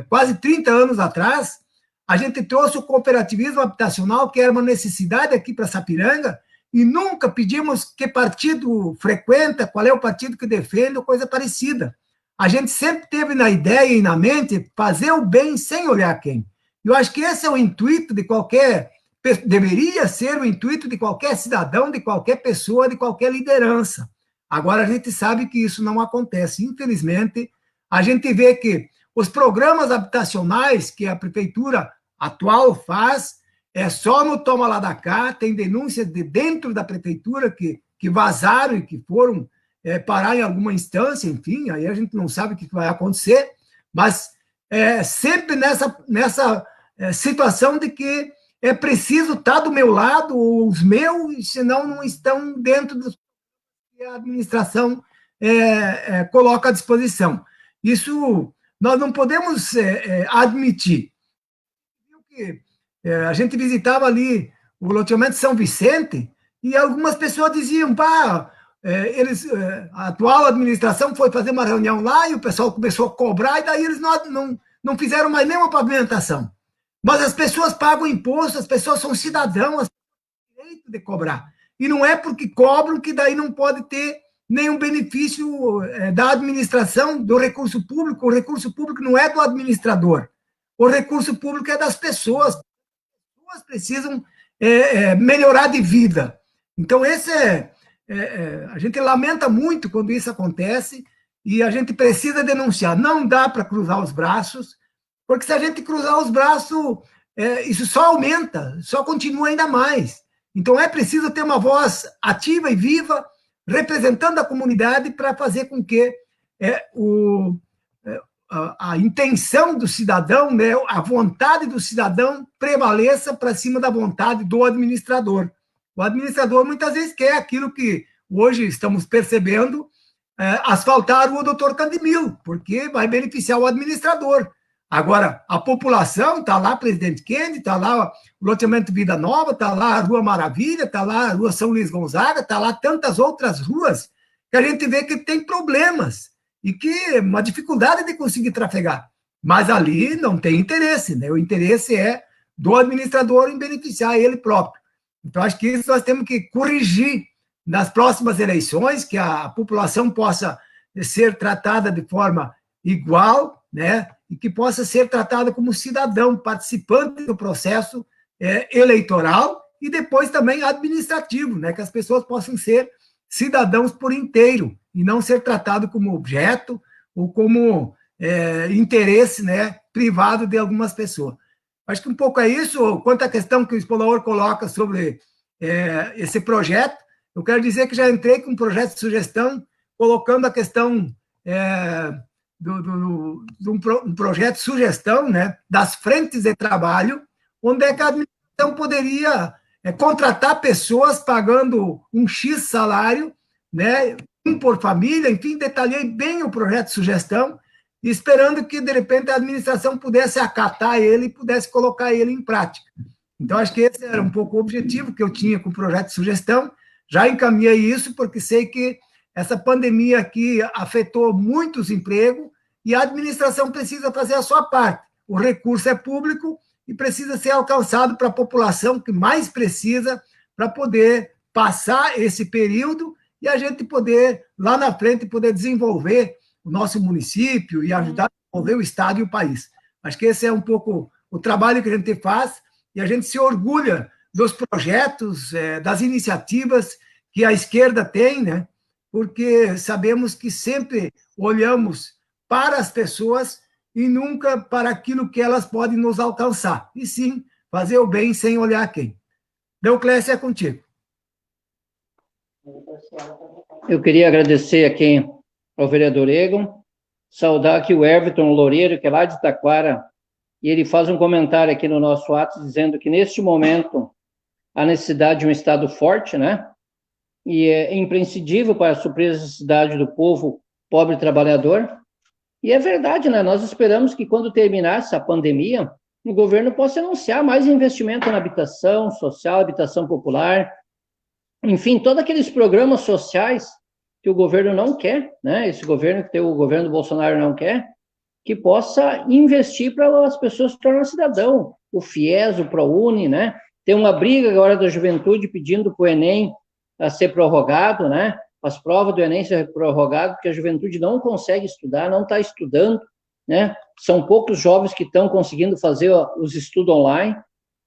quase 30 anos atrás, a gente trouxe o cooperativismo habitacional, que era uma necessidade aqui para Sapiranga, e nunca pedimos que partido frequenta, qual é o partido que defende, ou coisa parecida. A gente sempre teve na ideia e na mente fazer o bem sem olhar quem. Eu acho que esse é o intuito de deveria ser o intuito de qualquer cidadão, de qualquer pessoa, de qualquer liderança. Agora, a gente sabe que isso não acontece. Infelizmente, a gente vê que os programas habitacionais que a prefeitura atual faz é só no toma lá da cá, tem denúncias de dentro da prefeitura que vazaram e que foram parar em alguma instância, enfim, aí a gente não sabe o que vai acontecer, mas sempre nessa situação de que é preciso estar do meu lado, os meus, senão não estão dentro do que a administração coloca à disposição. Isso nós não podemos admitir. A gente visitava ali o loteamento São Vicente e algumas pessoas diziam, a atual administração foi fazer uma reunião lá e o pessoal começou a cobrar e daí eles não fizeram mais nenhuma pavimentação. Mas as pessoas pagam imposto, as pessoas são cidadãos, as pessoas têm direito de cobrar. E não é porque cobram que daí não pode ter nenhum benefício da administração, do recurso público. O recurso público não é do administrador. O recurso público é das pessoas. As pessoas precisam melhorar de vida. Então, a gente lamenta muito quando isso acontece e a gente precisa denunciar. Não dá para cruzar os braços, porque se a gente cruzar os braços, isso só aumenta, só continua ainda mais. Então, é preciso ter uma voz ativa e viva, representando a comunidade para fazer com que a intenção do cidadão, né, a vontade do cidadão prevaleça para cima da vontade do administrador. O administrador muitas vezes quer aquilo que hoje estamos percebendo, asfaltar o Dr. Candemil, porque vai beneficiar o administrador. Agora, a população, está lá Presidente Kennedy, está lá o loteamento Vida Nova, está lá a Rua Maravilha, está lá a Rua São Luís Gonzaga, está lá tantas outras ruas que a gente vê que tem problemas e que uma dificuldade de conseguir trafegar. Mas ali não tem interesse, né? O interesse é do administrador em beneficiar ele próprio. Então, acho que isso nós temos que corrigir nas próximas eleições, que a população possa ser tratada de forma igual, né? E que possa ser tratada como cidadão participante do processo eleitoral e depois também administrativo, né? Que as pessoas possam ser cidadãos por inteiro e não ser tratado como objeto ou como interesse, né, privado de algumas pessoas. Acho que um pouco é isso. Quanto à questão que o Expolaor coloca sobre esse projeto, eu quero dizer que já entrei com um projeto de sugestão, colocando a questão de um projeto de sugestão, né, das frentes de trabalho, onde é que a administração poderia contratar pessoas pagando um X salário, né, um por família, enfim, detalhei bem o projeto de sugestão, esperando que, de repente, a administração pudesse acatar ele e pudesse colocar ele em prática. Então, acho que esse era um pouco o objetivo que eu tinha com o projeto de sugestão. Já encaminhei isso, porque sei que essa pandemia aqui afetou muitos empregos e a administração precisa fazer a sua parte. O recurso é público e precisa ser alcançado para a população que mais precisa para poder passar esse período e a gente poder, lá na frente, poder desenvolver o nosso município e ajudar a desenvolver o Estado e o país. Acho que esse é um pouco o trabalho que a gente faz e a gente se orgulha dos projetos, das iniciativas que a esquerda tem, né? Porque sabemos que sempre olhamos para as pessoas e nunca para aquilo que elas podem nos alcançar, e sim fazer o bem sem olhar quem. Deoclésio, é contigo. Eu queria agradecer aqui ao vereador Egon, saudar aqui o Everton Loureiro, que é lá de Taquara, e ele faz um comentário aqui no nosso ato, dizendo que, neste momento, há necessidade de um Estado forte, né? E é imprescindível para suprir a necessidade do povo pobre e trabalhador. E é verdade, né? Nós esperamos que, quando terminar essa pandemia, o governo possa anunciar mais investimento na habitação social, habitação popular, enfim, todos aqueles programas sociais que o governo não quer, né? Esse governo que tem o governo do Bolsonaro não quer, que possa investir para as pessoas se tornarem cidadão. O FIES, o ProUni, né? Tem uma briga agora da juventude pedindo para o Enem a ser prorrogado, né? As provas do Enem ser prorrogado, porque a juventude não consegue estudar, não está estudando, né? São poucos jovens que estão conseguindo fazer os estudos online.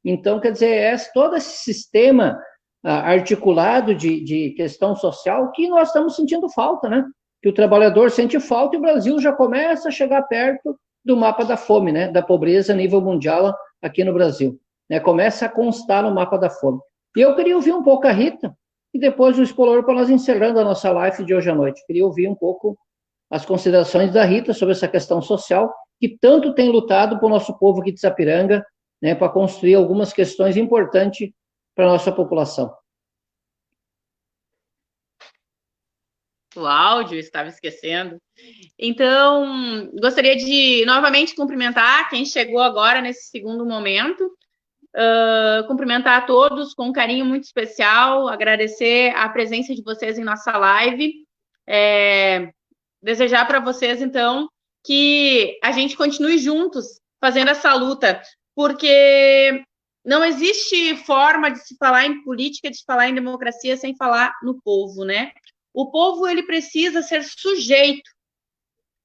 Então, quer dizer, todo esse sistema articulado de questão social que nós estamos sentindo falta, né? Que o trabalhador sente falta e o Brasil já começa a chegar perto do mapa da fome, né? Da pobreza a nível mundial aqui no Brasil, né? Começa a constar no mapa da fome. E eu queria ouvir um pouco a Rita e depois o Expolaor para nós encerrando a nossa live de hoje à noite. Queria ouvir um pouco as considerações da Rita sobre essa questão social que tanto tem lutado para o nosso povo aqui de Sapiranga, né? Para construir algumas questões importantes para a nossa população. O áudio, estava esquecendo. Então, gostaria de novamente cumprimentar quem chegou agora nesse segundo momento, cumprimentar a todos com um carinho muito especial, agradecer a presença de vocês em nossa live, desejar para vocês, então, que a gente continue juntos fazendo essa luta, porque não existe forma de se falar em política, de se falar em democracia sem falar no povo, né? O povo, ele precisa ser sujeito,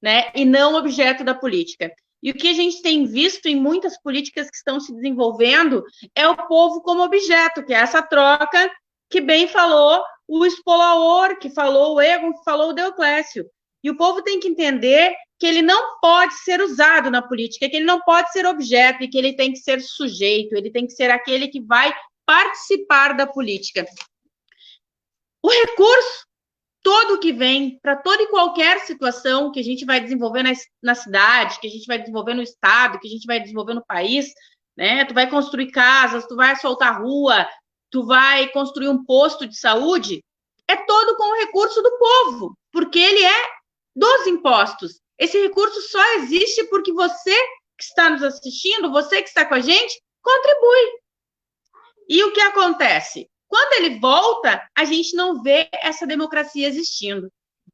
né, e não objeto da política. E o que a gente tem visto em muitas políticas que estão se desenvolvendo é o povo como objeto, que é essa troca que bem falou o Expolaor, que falou o Egon, que falou o Deoclésio. E o povo tem que entender que ele não pode ser usado na política, que ele não pode ser objeto, e que ele tem que ser sujeito, ele tem que ser aquele que vai participar da política. O recurso todo que vem, para toda e qualquer situação que a gente vai desenvolver na cidade, que a gente vai desenvolver no estado, que a gente vai desenvolver no país, né? Tu vai construir casas, tu vai asfaltar rua, tu vai construir um posto de saúde, é todo com o recurso do povo, porque ele é dos impostos. Esse recurso só existe porque você que está nos assistindo, você que está com a gente, contribui. E o que acontece? Quando ele volta, a gente não vê essa democracia existindo.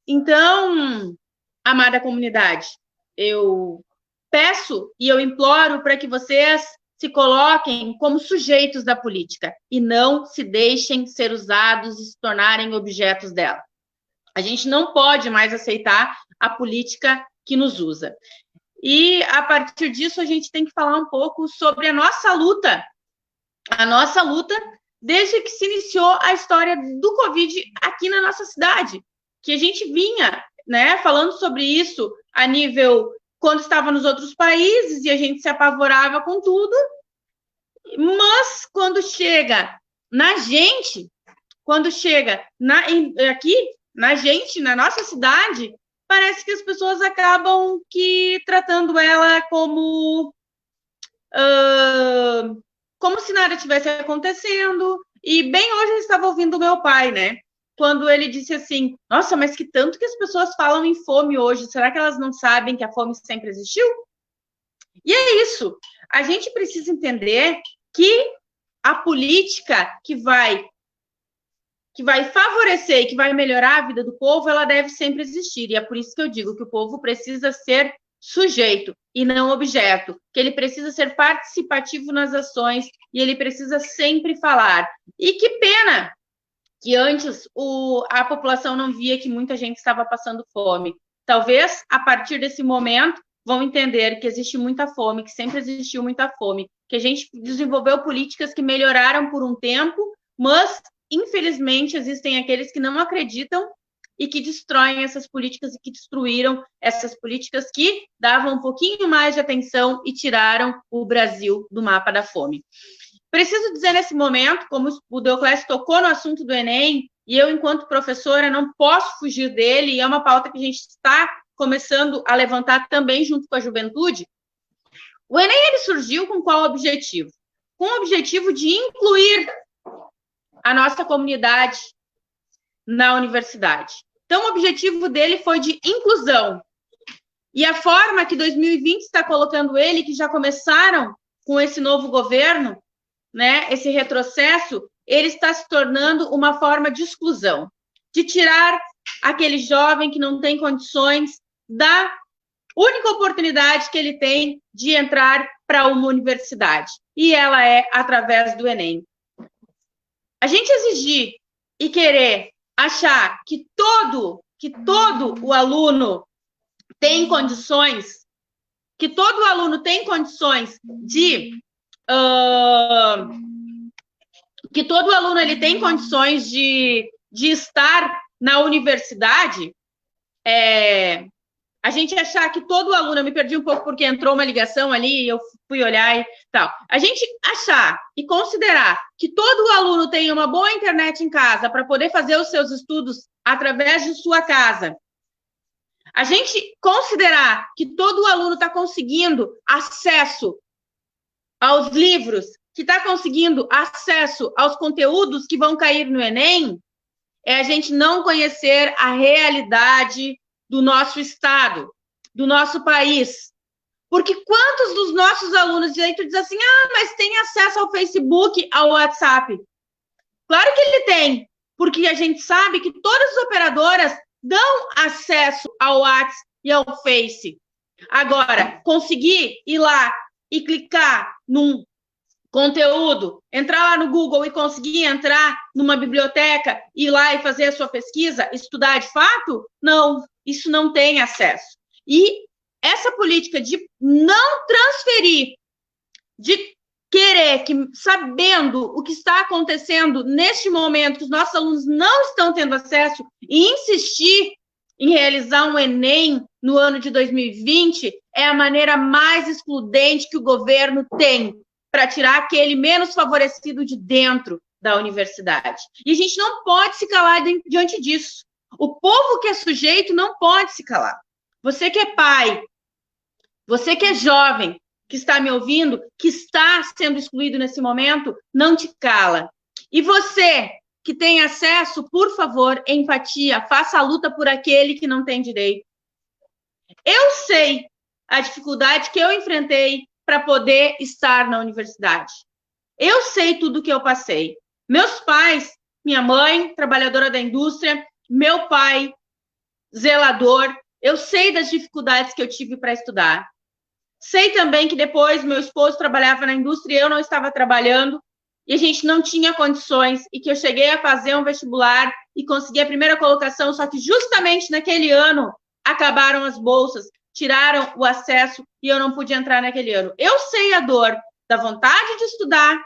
Então, amada comunidade, eu peço e eu imploro para que vocês se coloquem como sujeitos da política e não se deixem ser usados e se tornarem objetos dela. A gente não pode mais aceitar a política que nos usa. E, a partir disso, a gente tem que falar um pouco sobre a nossa luta desde que se iniciou a história do Covid aqui na nossa cidade, que a gente vinha, né, falando sobre isso a nível quando estava nos outros países e a gente se apavorava com tudo, mas quando chega na gente, aqui na gente, na nossa cidade, parece que as pessoas acabam tratando ela como se nada tivesse acontecendo. E bem hoje eu estava ouvindo meu pai, né? Quando ele disse assim, nossa, mas que tanto que as pessoas falam em fome hoje, será que elas não sabem que a fome sempre existiu? E é isso. A gente precisa entender que a política que vai favorecer e que vai melhorar a vida do povo, ela deve sempre existir. E é por isso que eu digo que o povo precisa ser sujeito e não objeto, que ele precisa ser participativo nas ações e ele precisa sempre falar. E que pena que antes a população não via que muita gente estava passando fome. Talvez, a partir desse momento, vão entender que existe muita fome, que sempre existiu muita fome, que a gente desenvolveu políticas que melhoraram por um tempo, mas, infelizmente, existem aqueles que não acreditam e que destroem essas políticas e que destruíram essas políticas que davam um pouquinho mais de atenção e tiraram o Brasil do mapa da fome. Preciso dizer nesse momento, como o Deoclésio tocou no assunto do Enem, e eu, enquanto professora, não posso fugir dele, e é uma pauta que a gente está começando a levantar também junto com a juventude. O Enem, ele surgiu com qual objetivo? Com o objetivo de incluir a nossa comunidade na universidade. Então, o objetivo dele foi de inclusão. E a forma que 2020 está colocando ele, que já começaram com esse novo governo, né, esse retrocesso, ele está se tornando uma forma de exclusão, de tirar aquele jovem que não tem condições da única oportunidade que ele tem de entrar para uma universidade, e ela é através do Enem. A gente exigir e querer achar que todo o aluno tem condições, que todo aluno tem condições de que todo aluno ele tem condições de estar na universidade, a gente achar que todo aluno, eu me perdi um pouco porque entrou uma ligação ali e eu fui olhar e tal, a gente achar e considerar que todo aluno tem uma boa internet em casa para poder fazer os seus estudos através de sua casa, a gente considerar que todo aluno está conseguindo acesso aos livros, que está conseguindo acesso aos conteúdos que vão cair no Enem, é a gente não conhecer a realidade do nosso estado, do nosso país. Porque quantos dos nossos alunos, e aí tu diz assim, mas tem acesso ao Facebook, ao WhatsApp? Claro que ele tem, porque a gente sabe que todas as operadoras dão acesso ao WhatsApp e ao Face. Agora, conseguir ir lá e clicar num conteúdo, entrar lá no Google e conseguir entrar numa biblioteca, ir lá e fazer a sua pesquisa, estudar de fato? Não, isso não tem acesso. E essa política de não transferir, de querer, que, sabendo o que está acontecendo neste momento, que os nossos alunos não estão tendo acesso, e insistir em realizar um Enem no ano de 2020, é a maneira mais excludente que o governo tem para tirar aquele menos favorecido de dentro da universidade. E a gente não pode se calar diante disso. O povo que é sujeito não pode se calar. Você que é pai, você que é jovem, que está me ouvindo, que está sendo excluído nesse momento, não te cala. E você que tem acesso, por favor, empatia, faça a luta por aquele que não tem direito. Eu sei a dificuldade que eu enfrentei para poder estar na universidade. Eu sei tudo o que eu passei. Meus pais, minha mãe, trabalhadora da indústria, meu pai, zelador, eu sei das dificuldades que eu tive para estudar. Sei também que depois meu esposo trabalhava na indústria e eu não estava trabalhando, e a gente não tinha condições, e que eu cheguei a fazer um vestibular e consegui a primeira colocação, só que justamente naquele ano acabaram as bolsas, tiraram o acesso e eu não pude entrar naquele ano. Eu sei a dor da vontade de estudar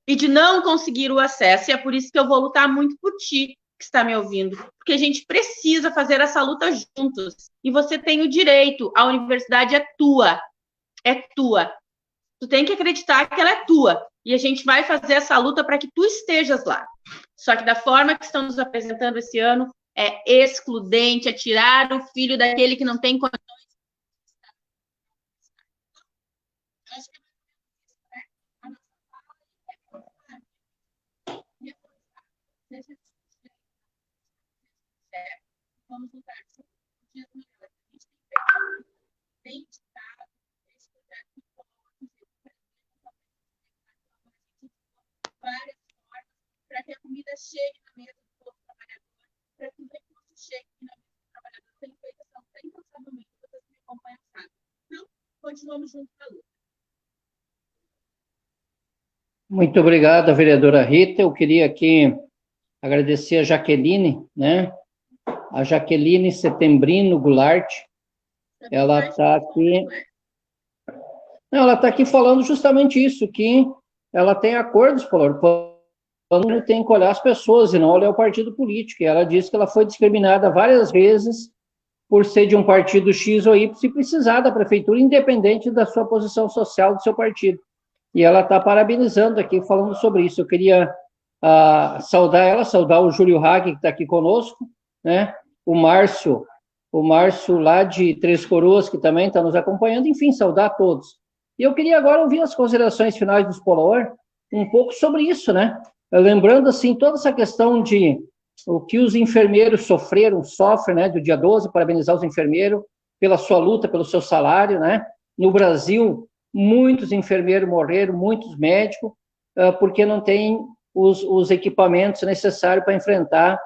e de não conseguir o acesso, e é por isso que eu vou lutar muito por ti, que está me ouvindo, porque a gente precisa fazer essa luta juntos. E você tem o direito, a universidade é tua. É tua. Tu tem que acreditar que ela é tua. E a gente vai fazer essa luta para que tu estejas lá. Só que da forma que estão nos apresentando esse ano, é excludente, é tirar o filho daquele que não tem condições. Vamos lutar dias melhores. A gente tem indicado esse projeto várias formas para que a comida chegue na mesa do povo trabalhador, para que o recurso chegue na mesa do trabalhador. Tem feito essa luta incansavelmente, vocês me acompanham, sabe? Então, continuamos juntos na luta. Muito obrigado, vereadora Rita. Eu queria aqui agradecer a Jaqueline, né? A Jaqueline Setembrino Goulart. Ela está aqui. Ela está aqui falando justamente isso, que ela tem acordos, quando tem que olhar as pessoas e não olhar o partido político. E ela disse que ela foi discriminada várias vezes por ser de um partido X ou Y, se precisar da prefeitura, independente da sua posição social do seu partido. E ela está parabenizando aqui, falando sobre isso. Eu queria saudar ela, saudar o Júlio Hag, que está aqui conosco, né? O Márcio lá de Três Coroas, que também está nos acompanhando, enfim, saudar a todos. E eu queria agora ouvir as considerações finais do Spolaor, um pouco sobre isso, né? Lembrando, assim, toda essa questão de o que os enfermeiros sofrem, né, do dia 12, parabenizar os enfermeiros pela sua luta, pelo seu salário, né? No Brasil, muitos enfermeiros morreram, muitos médicos, porque não tem os equipamentos necessários para enfrentar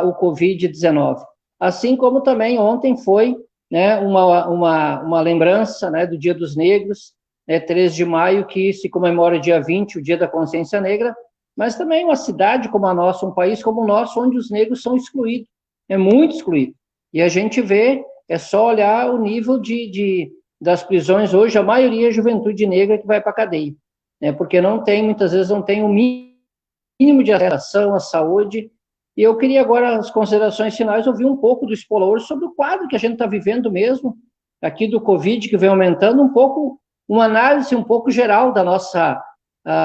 o Covid-19. Assim como também ontem foi, né, uma lembrança, né, do Dia dos Negros, 3 de maio, que se comemora dia 20, o Dia da Consciência Negra, mas também uma cidade como a nossa, um país como o nosso, onde os negros são excluídos, muito excluídos. E a gente vê, é só olhar o nível das prisões hoje, a maioria é juventude negra que vai para a cadeia, né, porque muitas vezes não tem o mínimo de acesso à saúde. E eu queria agora, as considerações finais, ouvir um pouco do Spolaor sobre o quadro que a gente está vivendo mesmo, aqui do Covid, que vem aumentando, um pouco, uma análise um pouco geral da nossa,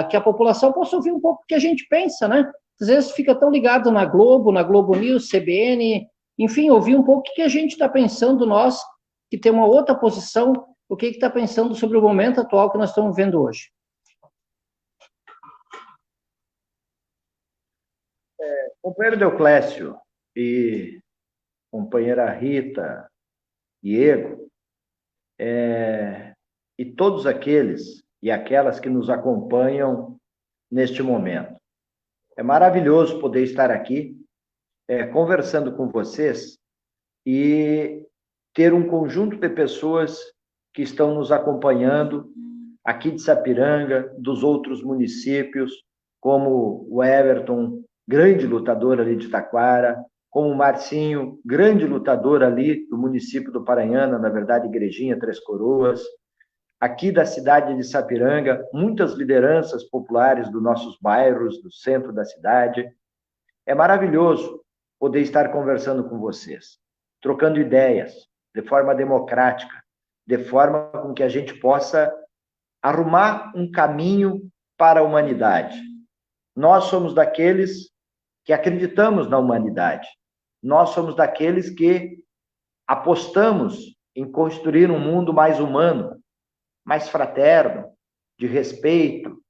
que a população possa ouvir um pouco o que a gente pensa, né? Às vezes fica tão ligado na Globo News, CBN, enfim, ouvir um pouco o que a gente está pensando, nós, que tem uma outra posição, o que está pensando sobre o momento atual que nós estamos vivendo hoje. Companheiro Deoclésio e companheira Rita, Diego, e todos aqueles e aquelas que nos acompanham neste momento. É maravilhoso poder estar aqui conversando com vocês e ter um conjunto de pessoas que estão nos acompanhando aqui de Sapiranga, dos outros municípios, como o Everton, grande lutador ali de Taquara, como o Marcinho, grande lutador ali do município do Paranhana, na verdade, Igrejinha, Três Coroas, aqui da cidade de Sapiranga, muitas lideranças populares dos nossos bairros, do centro da cidade. É maravilhoso poder estar conversando com vocês, trocando ideias, de forma democrática, de forma com que a gente possa arrumar um caminho para a humanidade. Nós somos daqueles que acreditamos na humanidade. Nós somos daqueles que apostamos em construir um mundo mais humano, mais fraterno, de respeito,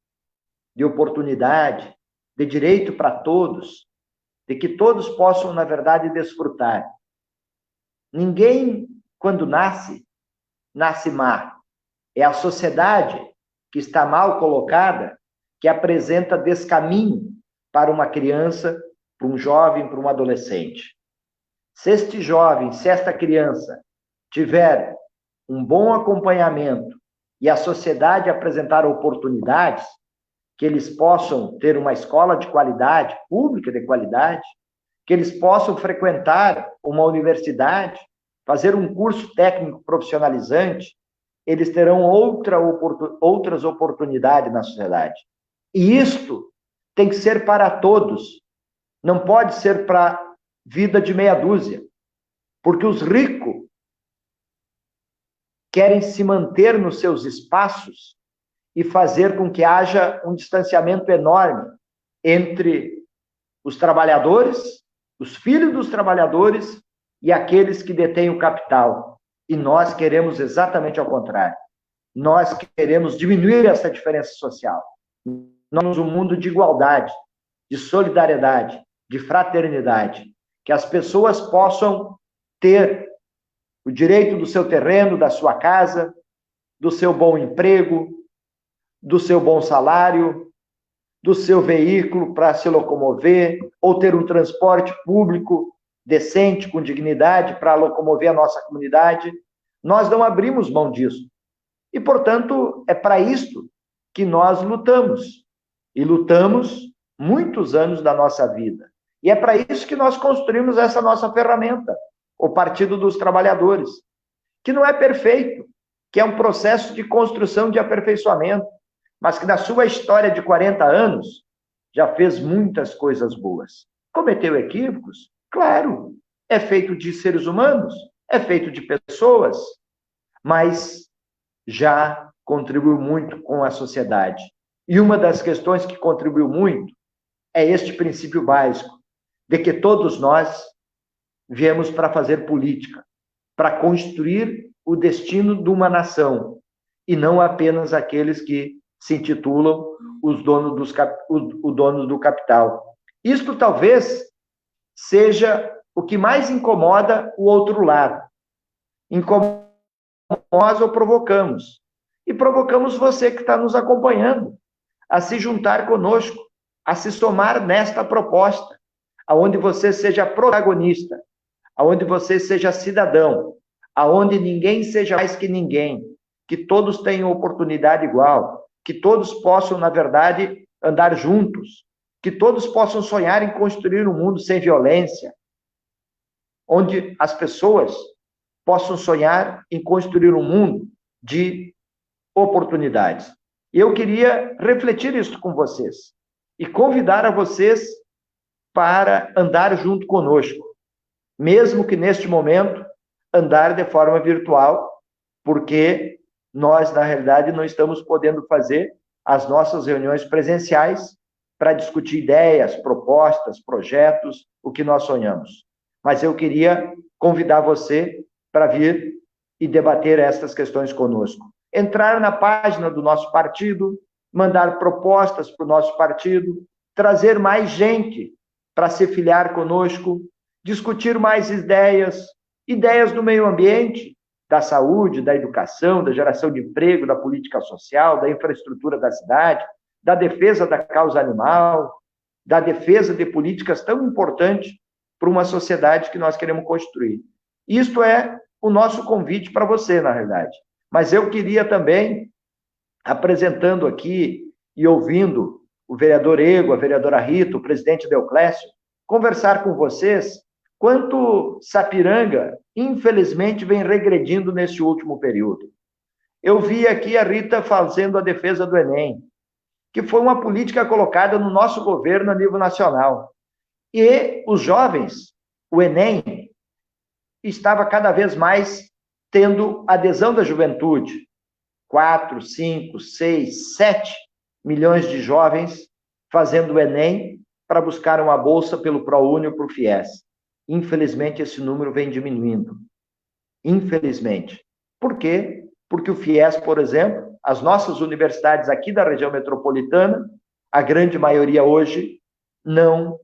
de oportunidade, de direito para todos, de que todos possam, na verdade, desfrutar. Ninguém, quando nasce má. É a sociedade que está mal colocada, que apresenta descaminho para uma criança, para um jovem, para um adolescente. Se este jovem, se esta criança tiver um bom acompanhamento e a sociedade apresentar oportunidades, que eles possam ter uma escola de qualidade, pública de qualidade, que eles possam frequentar uma universidade, fazer um curso técnico profissionalizante, eles terão outras oportunidades na sociedade. E isto tem que ser para todos. não pode ser para vida de meia dúzia, porque os ricos querem se manter nos seus espaços e fazer com que haja um distanciamento enorme entre os trabalhadores, os filhos dos trabalhadores e aqueles que detêm o capital. E nós queremos exatamente ao contrário. Nós queremos diminuir essa diferença social. Nós temos um mundo de igualdade, de solidariedade, de fraternidade, que as pessoas possam ter o direito do seu terreno, da sua casa, do seu bom emprego, do seu bom salário, do seu veículo para se locomover, ou ter um transporte público decente, com dignidade, para locomover a nossa comunidade. Nós não abrimos mão disso. E, portanto, é para isto que nós lutamos. E lutamos muitos anos da nossa vida. E é para isso que nós construímos essa nossa ferramenta, o Partido dos Trabalhadores, que não é perfeito, que é um processo de construção, de aperfeiçoamento, mas que na sua história de 40 anos já fez muitas coisas boas. Cometeu equívocos? Claro, é feito de seres humanos, é feito de pessoas, mas já contribuiu muito com a sociedade. E uma das questões que contribuiu muito é este princípio básico, de que todos nós viemos para fazer política, para construir o destino de uma nação, e não apenas aqueles que se intitulam os donos do capital. Isto talvez seja o que mais incomoda o outro lado. Incomoda nós ou provocamos. E provocamos você que está nos acompanhando a se juntar conosco, a se somar nesta proposta, aonde você seja protagonista, aonde você seja cidadão, aonde ninguém seja mais que ninguém, que todos tenham oportunidade igual, que todos possam, na verdade, andar juntos, que todos possam sonhar em construir um mundo sem violência, onde as pessoas possam sonhar em construir um mundo de oportunidades. E eu queria refletir isso com vocês e convidar a vocês para andar junto conosco, mesmo que neste momento andar de forma virtual, porque nós, na realidade, não estamos podendo fazer as nossas reuniões presenciais para discutir ideias, propostas, projetos, o que nós sonhamos. Mas eu queria convidar você para vir e debater estas questões conosco. Entrar na página do nosso partido, mandar propostas para o nosso partido, trazer mais gente para se filiar conosco, discutir mais ideias do meio ambiente, da saúde, da educação, da geração de emprego, da política social, da infraestrutura da cidade, da defesa da causa animal, da defesa de políticas tão importantes para uma sociedade que nós queremos construir. Isto é o nosso convite para você, na realidade. Mas eu queria também, apresentando aqui e ouvindo o vereador Ego, a vereadora Rita, o presidente Deoclésio, conversar com vocês quanto Sapiranga, infelizmente, vem regredindo nesse último período. Eu vi aqui a Rita fazendo a defesa do Enem, que foi uma política colocada no nosso governo a nível nacional. E os jovens, o Enem, estava cada vez mais tendo adesão da juventude. 4, 5, 6, 7 milhões de jovens fazendo o Enem para buscar uma bolsa pelo ProUni ou para o FIES. Infelizmente, esse número vem diminuindo. Infelizmente. Por quê? Porque o FIES, por exemplo, as nossas universidades aqui da região metropolitana, a grande maioria hoje não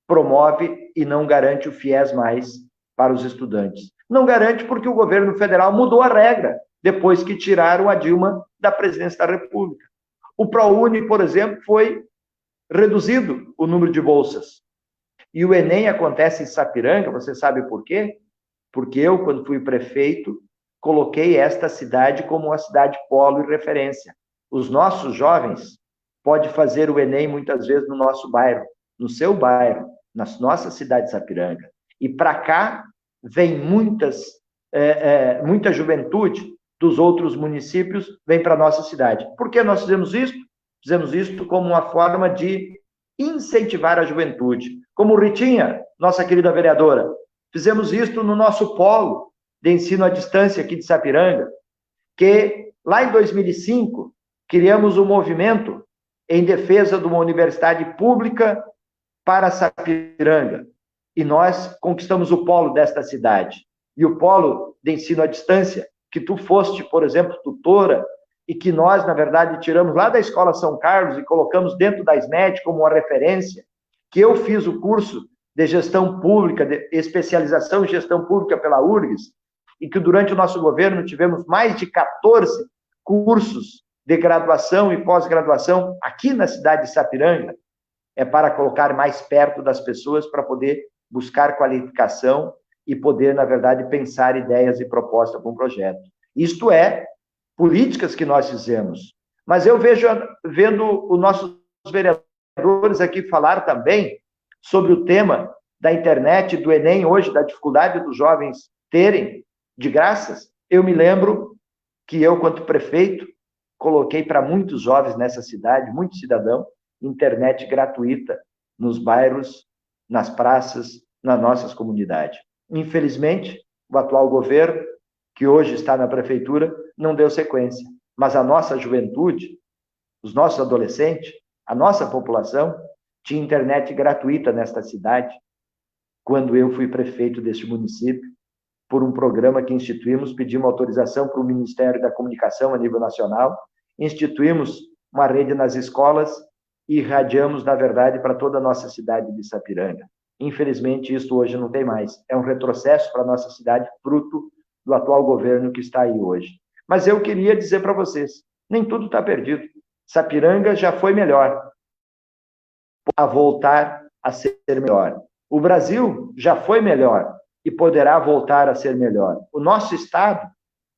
promove e não garante o FIES mais para os estudantes. Não garante porque o governo federal mudou a regra depois que tiraram a Dilma da presidência da República. O ProUni, por exemplo, foi reduzido o número de bolsas. E o Enem acontece em Sapiranga, você sabe por quê? Porque eu, quando fui prefeito, coloquei esta cidade como uma cidade polo e referência. Os nossos jovens podem fazer o Enem muitas vezes no nosso bairro, no seu bairro, na nossa cidade de Sapiranga. E para cá vem muita juventude dos outros municípios, vem para a nossa cidade. Por que nós fizemos isso? Fizemos isso como uma forma de incentivar a juventude. como Ritinha, nossa querida vereadora. Fizemos isso no nosso polo de ensino à distância aqui de Sapiranga, que lá em 2005 criamos um movimento em defesa de uma universidade pública para Sapiranga. E nós conquistamos o polo desta cidade. E o polo de ensino à distância, que tu foste, por exemplo, tutora, e que nós, na verdade, tiramos lá da Escola São Carlos e colocamos dentro da SNET como uma referência, que eu fiz o curso de gestão pública, de especialização em gestão pública pela URGS, e que durante o nosso governo tivemos mais de 14 cursos de graduação e pós-graduação aqui na cidade de Sapiranga, é para colocar mais perto das pessoas, para poder buscar qualificação e poder, na verdade, pensar ideias e propostas para um projeto. Isto é, políticas que nós fizemos. Mas eu vendo os nossos vereadores aqui falar também sobre o tema da internet, do Enem hoje, da dificuldade dos jovens terem de graças, eu me lembro que eu, quanto prefeito, coloquei para muitos jovens nessa cidade, muitos cidadãos, internet gratuita nos bairros, nas praças, nas nossas comunidades. Infelizmente, o atual governo, que hoje está na prefeitura, não deu sequência. Mas a nossa juventude, os nossos adolescentes, a nossa população, tinha internet gratuita nesta cidade, quando eu fui prefeito deste município, por um programa que instituímos, pedimos autorização para o Ministério da Comunicação a nível nacional, instituímos uma rede nas escolas e irradiamos, na verdade, para toda a nossa cidade de Sapiranga. Infelizmente, isso hoje não tem mais. É um retrocesso para a nossa cidade, fruto do atual governo que está aí hoje. Mas eu queria dizer para vocês, nem tudo está perdido. Sapiranga já foi melhor, a voltar a ser melhor. O Brasil já foi melhor e poderá voltar a ser melhor. O nosso estado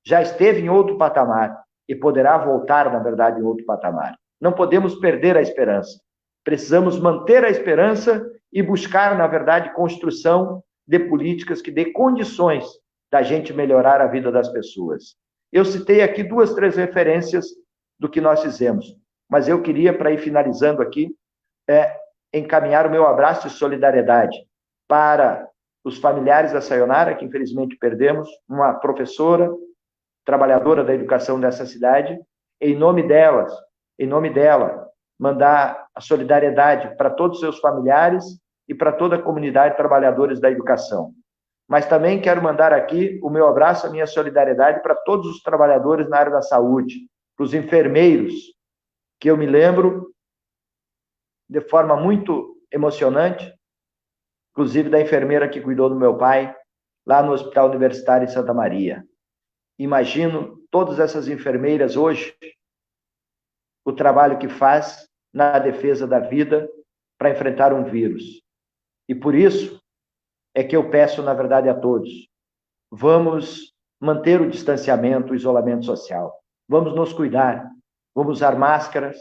já esteve em outro patamar e poderá voltar, na verdade, em outro patamar. Não podemos perder a esperança. Precisamos manter a esperança e buscar, na verdade, construção de políticas que dê condições da gente melhorar a vida das pessoas. Eu citei aqui 2, 3 referências do que nós fizemos, mas eu queria, para ir finalizando aqui, encaminhar o meu abraço de solidariedade para os familiares da Sayonara, que infelizmente perdemos, uma professora, trabalhadora da educação dessa cidade, em nome dela, mandar a solidariedade para todos os seus familiares e para toda a comunidade de trabalhadores da educação. Mas também quero mandar aqui o meu abraço, a minha solidariedade para todos os trabalhadores na área da saúde, para os enfermeiros, que eu me lembro de forma muito emocionante, inclusive da enfermeira que cuidou do meu pai, lá no Hospital Universitário em Santa Maria. Imagino todas essas enfermeiras hoje, o trabalho que faz na defesa da vida para enfrentar um vírus. E por isso é que eu peço, na verdade, a todos, vamos manter o distanciamento, o isolamento social. Vamos nos cuidar, vamos usar máscaras,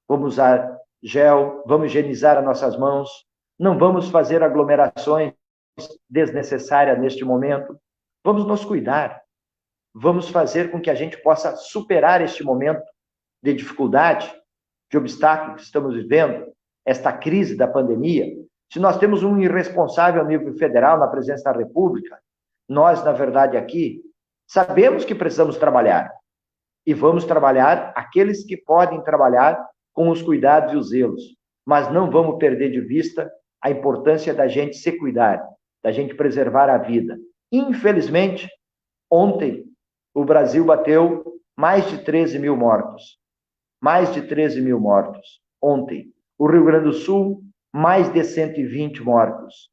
vamos usar gel, vamos higienizar as nossas mãos, não vamos fazer aglomerações desnecessárias neste momento, vamos nos cuidar, vamos fazer com que a gente possa superar este momento de dificuldade, de obstáculo que estamos vivendo, esta crise da pandemia. Se nós temos um irresponsável a nível federal na presidência da República, nós, na verdade, aqui, sabemos que precisamos trabalhar, e vamos trabalhar aqueles que podem trabalhar com os cuidados e os zelos, mas não vamos perder de vista a importância da gente se cuidar, da gente preservar a vida. Infelizmente, ontem, o Brasil bateu mais de 13 mil mortos. Mais de 13 mil mortos. Ontem. O Rio Grande do Sul, mais de 120 mortos.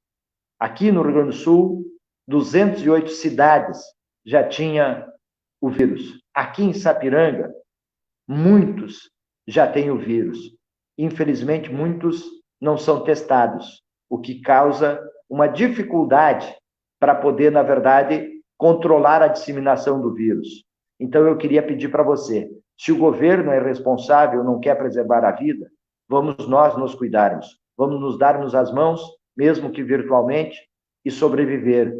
Aqui no Rio Grande do Sul, 208 cidades já tinha o vírus. Aqui em Sapiranga, muitos já têm o vírus. Infelizmente, muitos não são testados, o que causa uma dificuldade para poder, na verdade, controlar a disseminação do vírus. Então, eu queria pedir para você, se o governo é responsável, não quer preservar a vida, vamos nós nos cuidarmos, vamos nos darmos as mãos, mesmo que virtualmente, e sobreviver,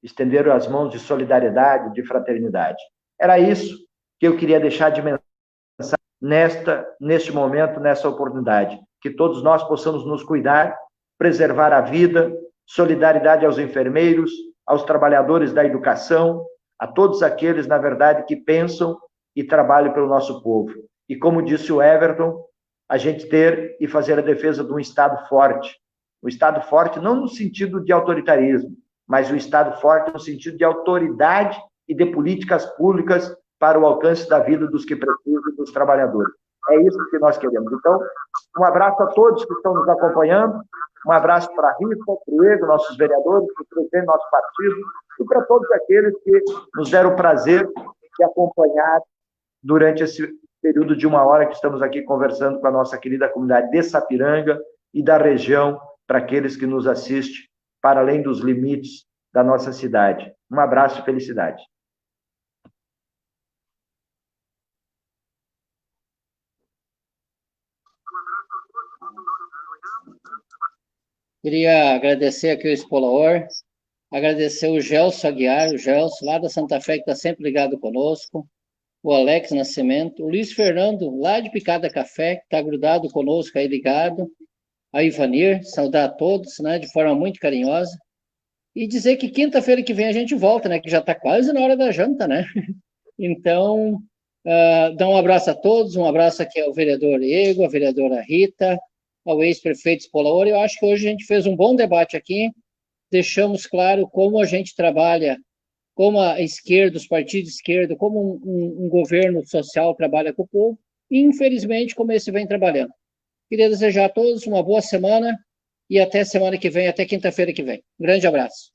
estender as mãos de solidariedade, de fraternidade. Era isso que eu queria deixar de mensagem neste momento, nessa oportunidade, que todos nós possamos nos cuidar preservar a vida, solidariedade aos enfermeiros, aos trabalhadores da educação, a todos aqueles, na verdade, que pensam e trabalham pelo nosso povo. E como disse o Everton, a gente ter e fazer a defesa de um Estado forte. O Estado forte não no sentido de autoritarismo, mas o Estado forte no sentido de autoridade e de políticas públicas para o alcance da vida dos que precisam, dos trabalhadores. É isso que nós queremos. Então, um abraço a todos que estão nos acompanhando, um abraço para a Rita, para o Ego, nossos vereadores, para o presidente do nosso partido, e para todos aqueles que nos deram o prazer de acompanhar durante esse período de 1 hora que estamos aqui conversando com a nossa querida comunidade de Sapiranga e da região, para aqueles que nos assistem, para além dos limites da nossa cidade. Um abraço e felicidade. Queria agradecer aqui o Expolaor, agradecer o Gelson Aguiar, o Gelson, lá da Santa Fé, que está sempre ligado conosco, o Alex Nascimento, o Luiz Fernando, lá de Picada Café, que está grudado conosco aí, ligado, a Ivanir, saudar a todos, né, de forma muito carinhosa, e dizer que quinta-feira que vem a gente volta, né, que já está quase na hora da janta, né? Então, dá um abraço a todos, um abraço aqui ao vereador Ego, à vereadora Rita, ao ex-prefeito Expolaor. Eu acho que hoje a gente fez um bom debate aqui, deixamos claro como a gente trabalha, como a esquerda, os partidos de esquerda, como um governo social trabalha com o povo, e infelizmente como esse vem trabalhando. Queria desejar a todos uma boa semana e até semana que vem, até quinta-feira que vem. Um grande abraço.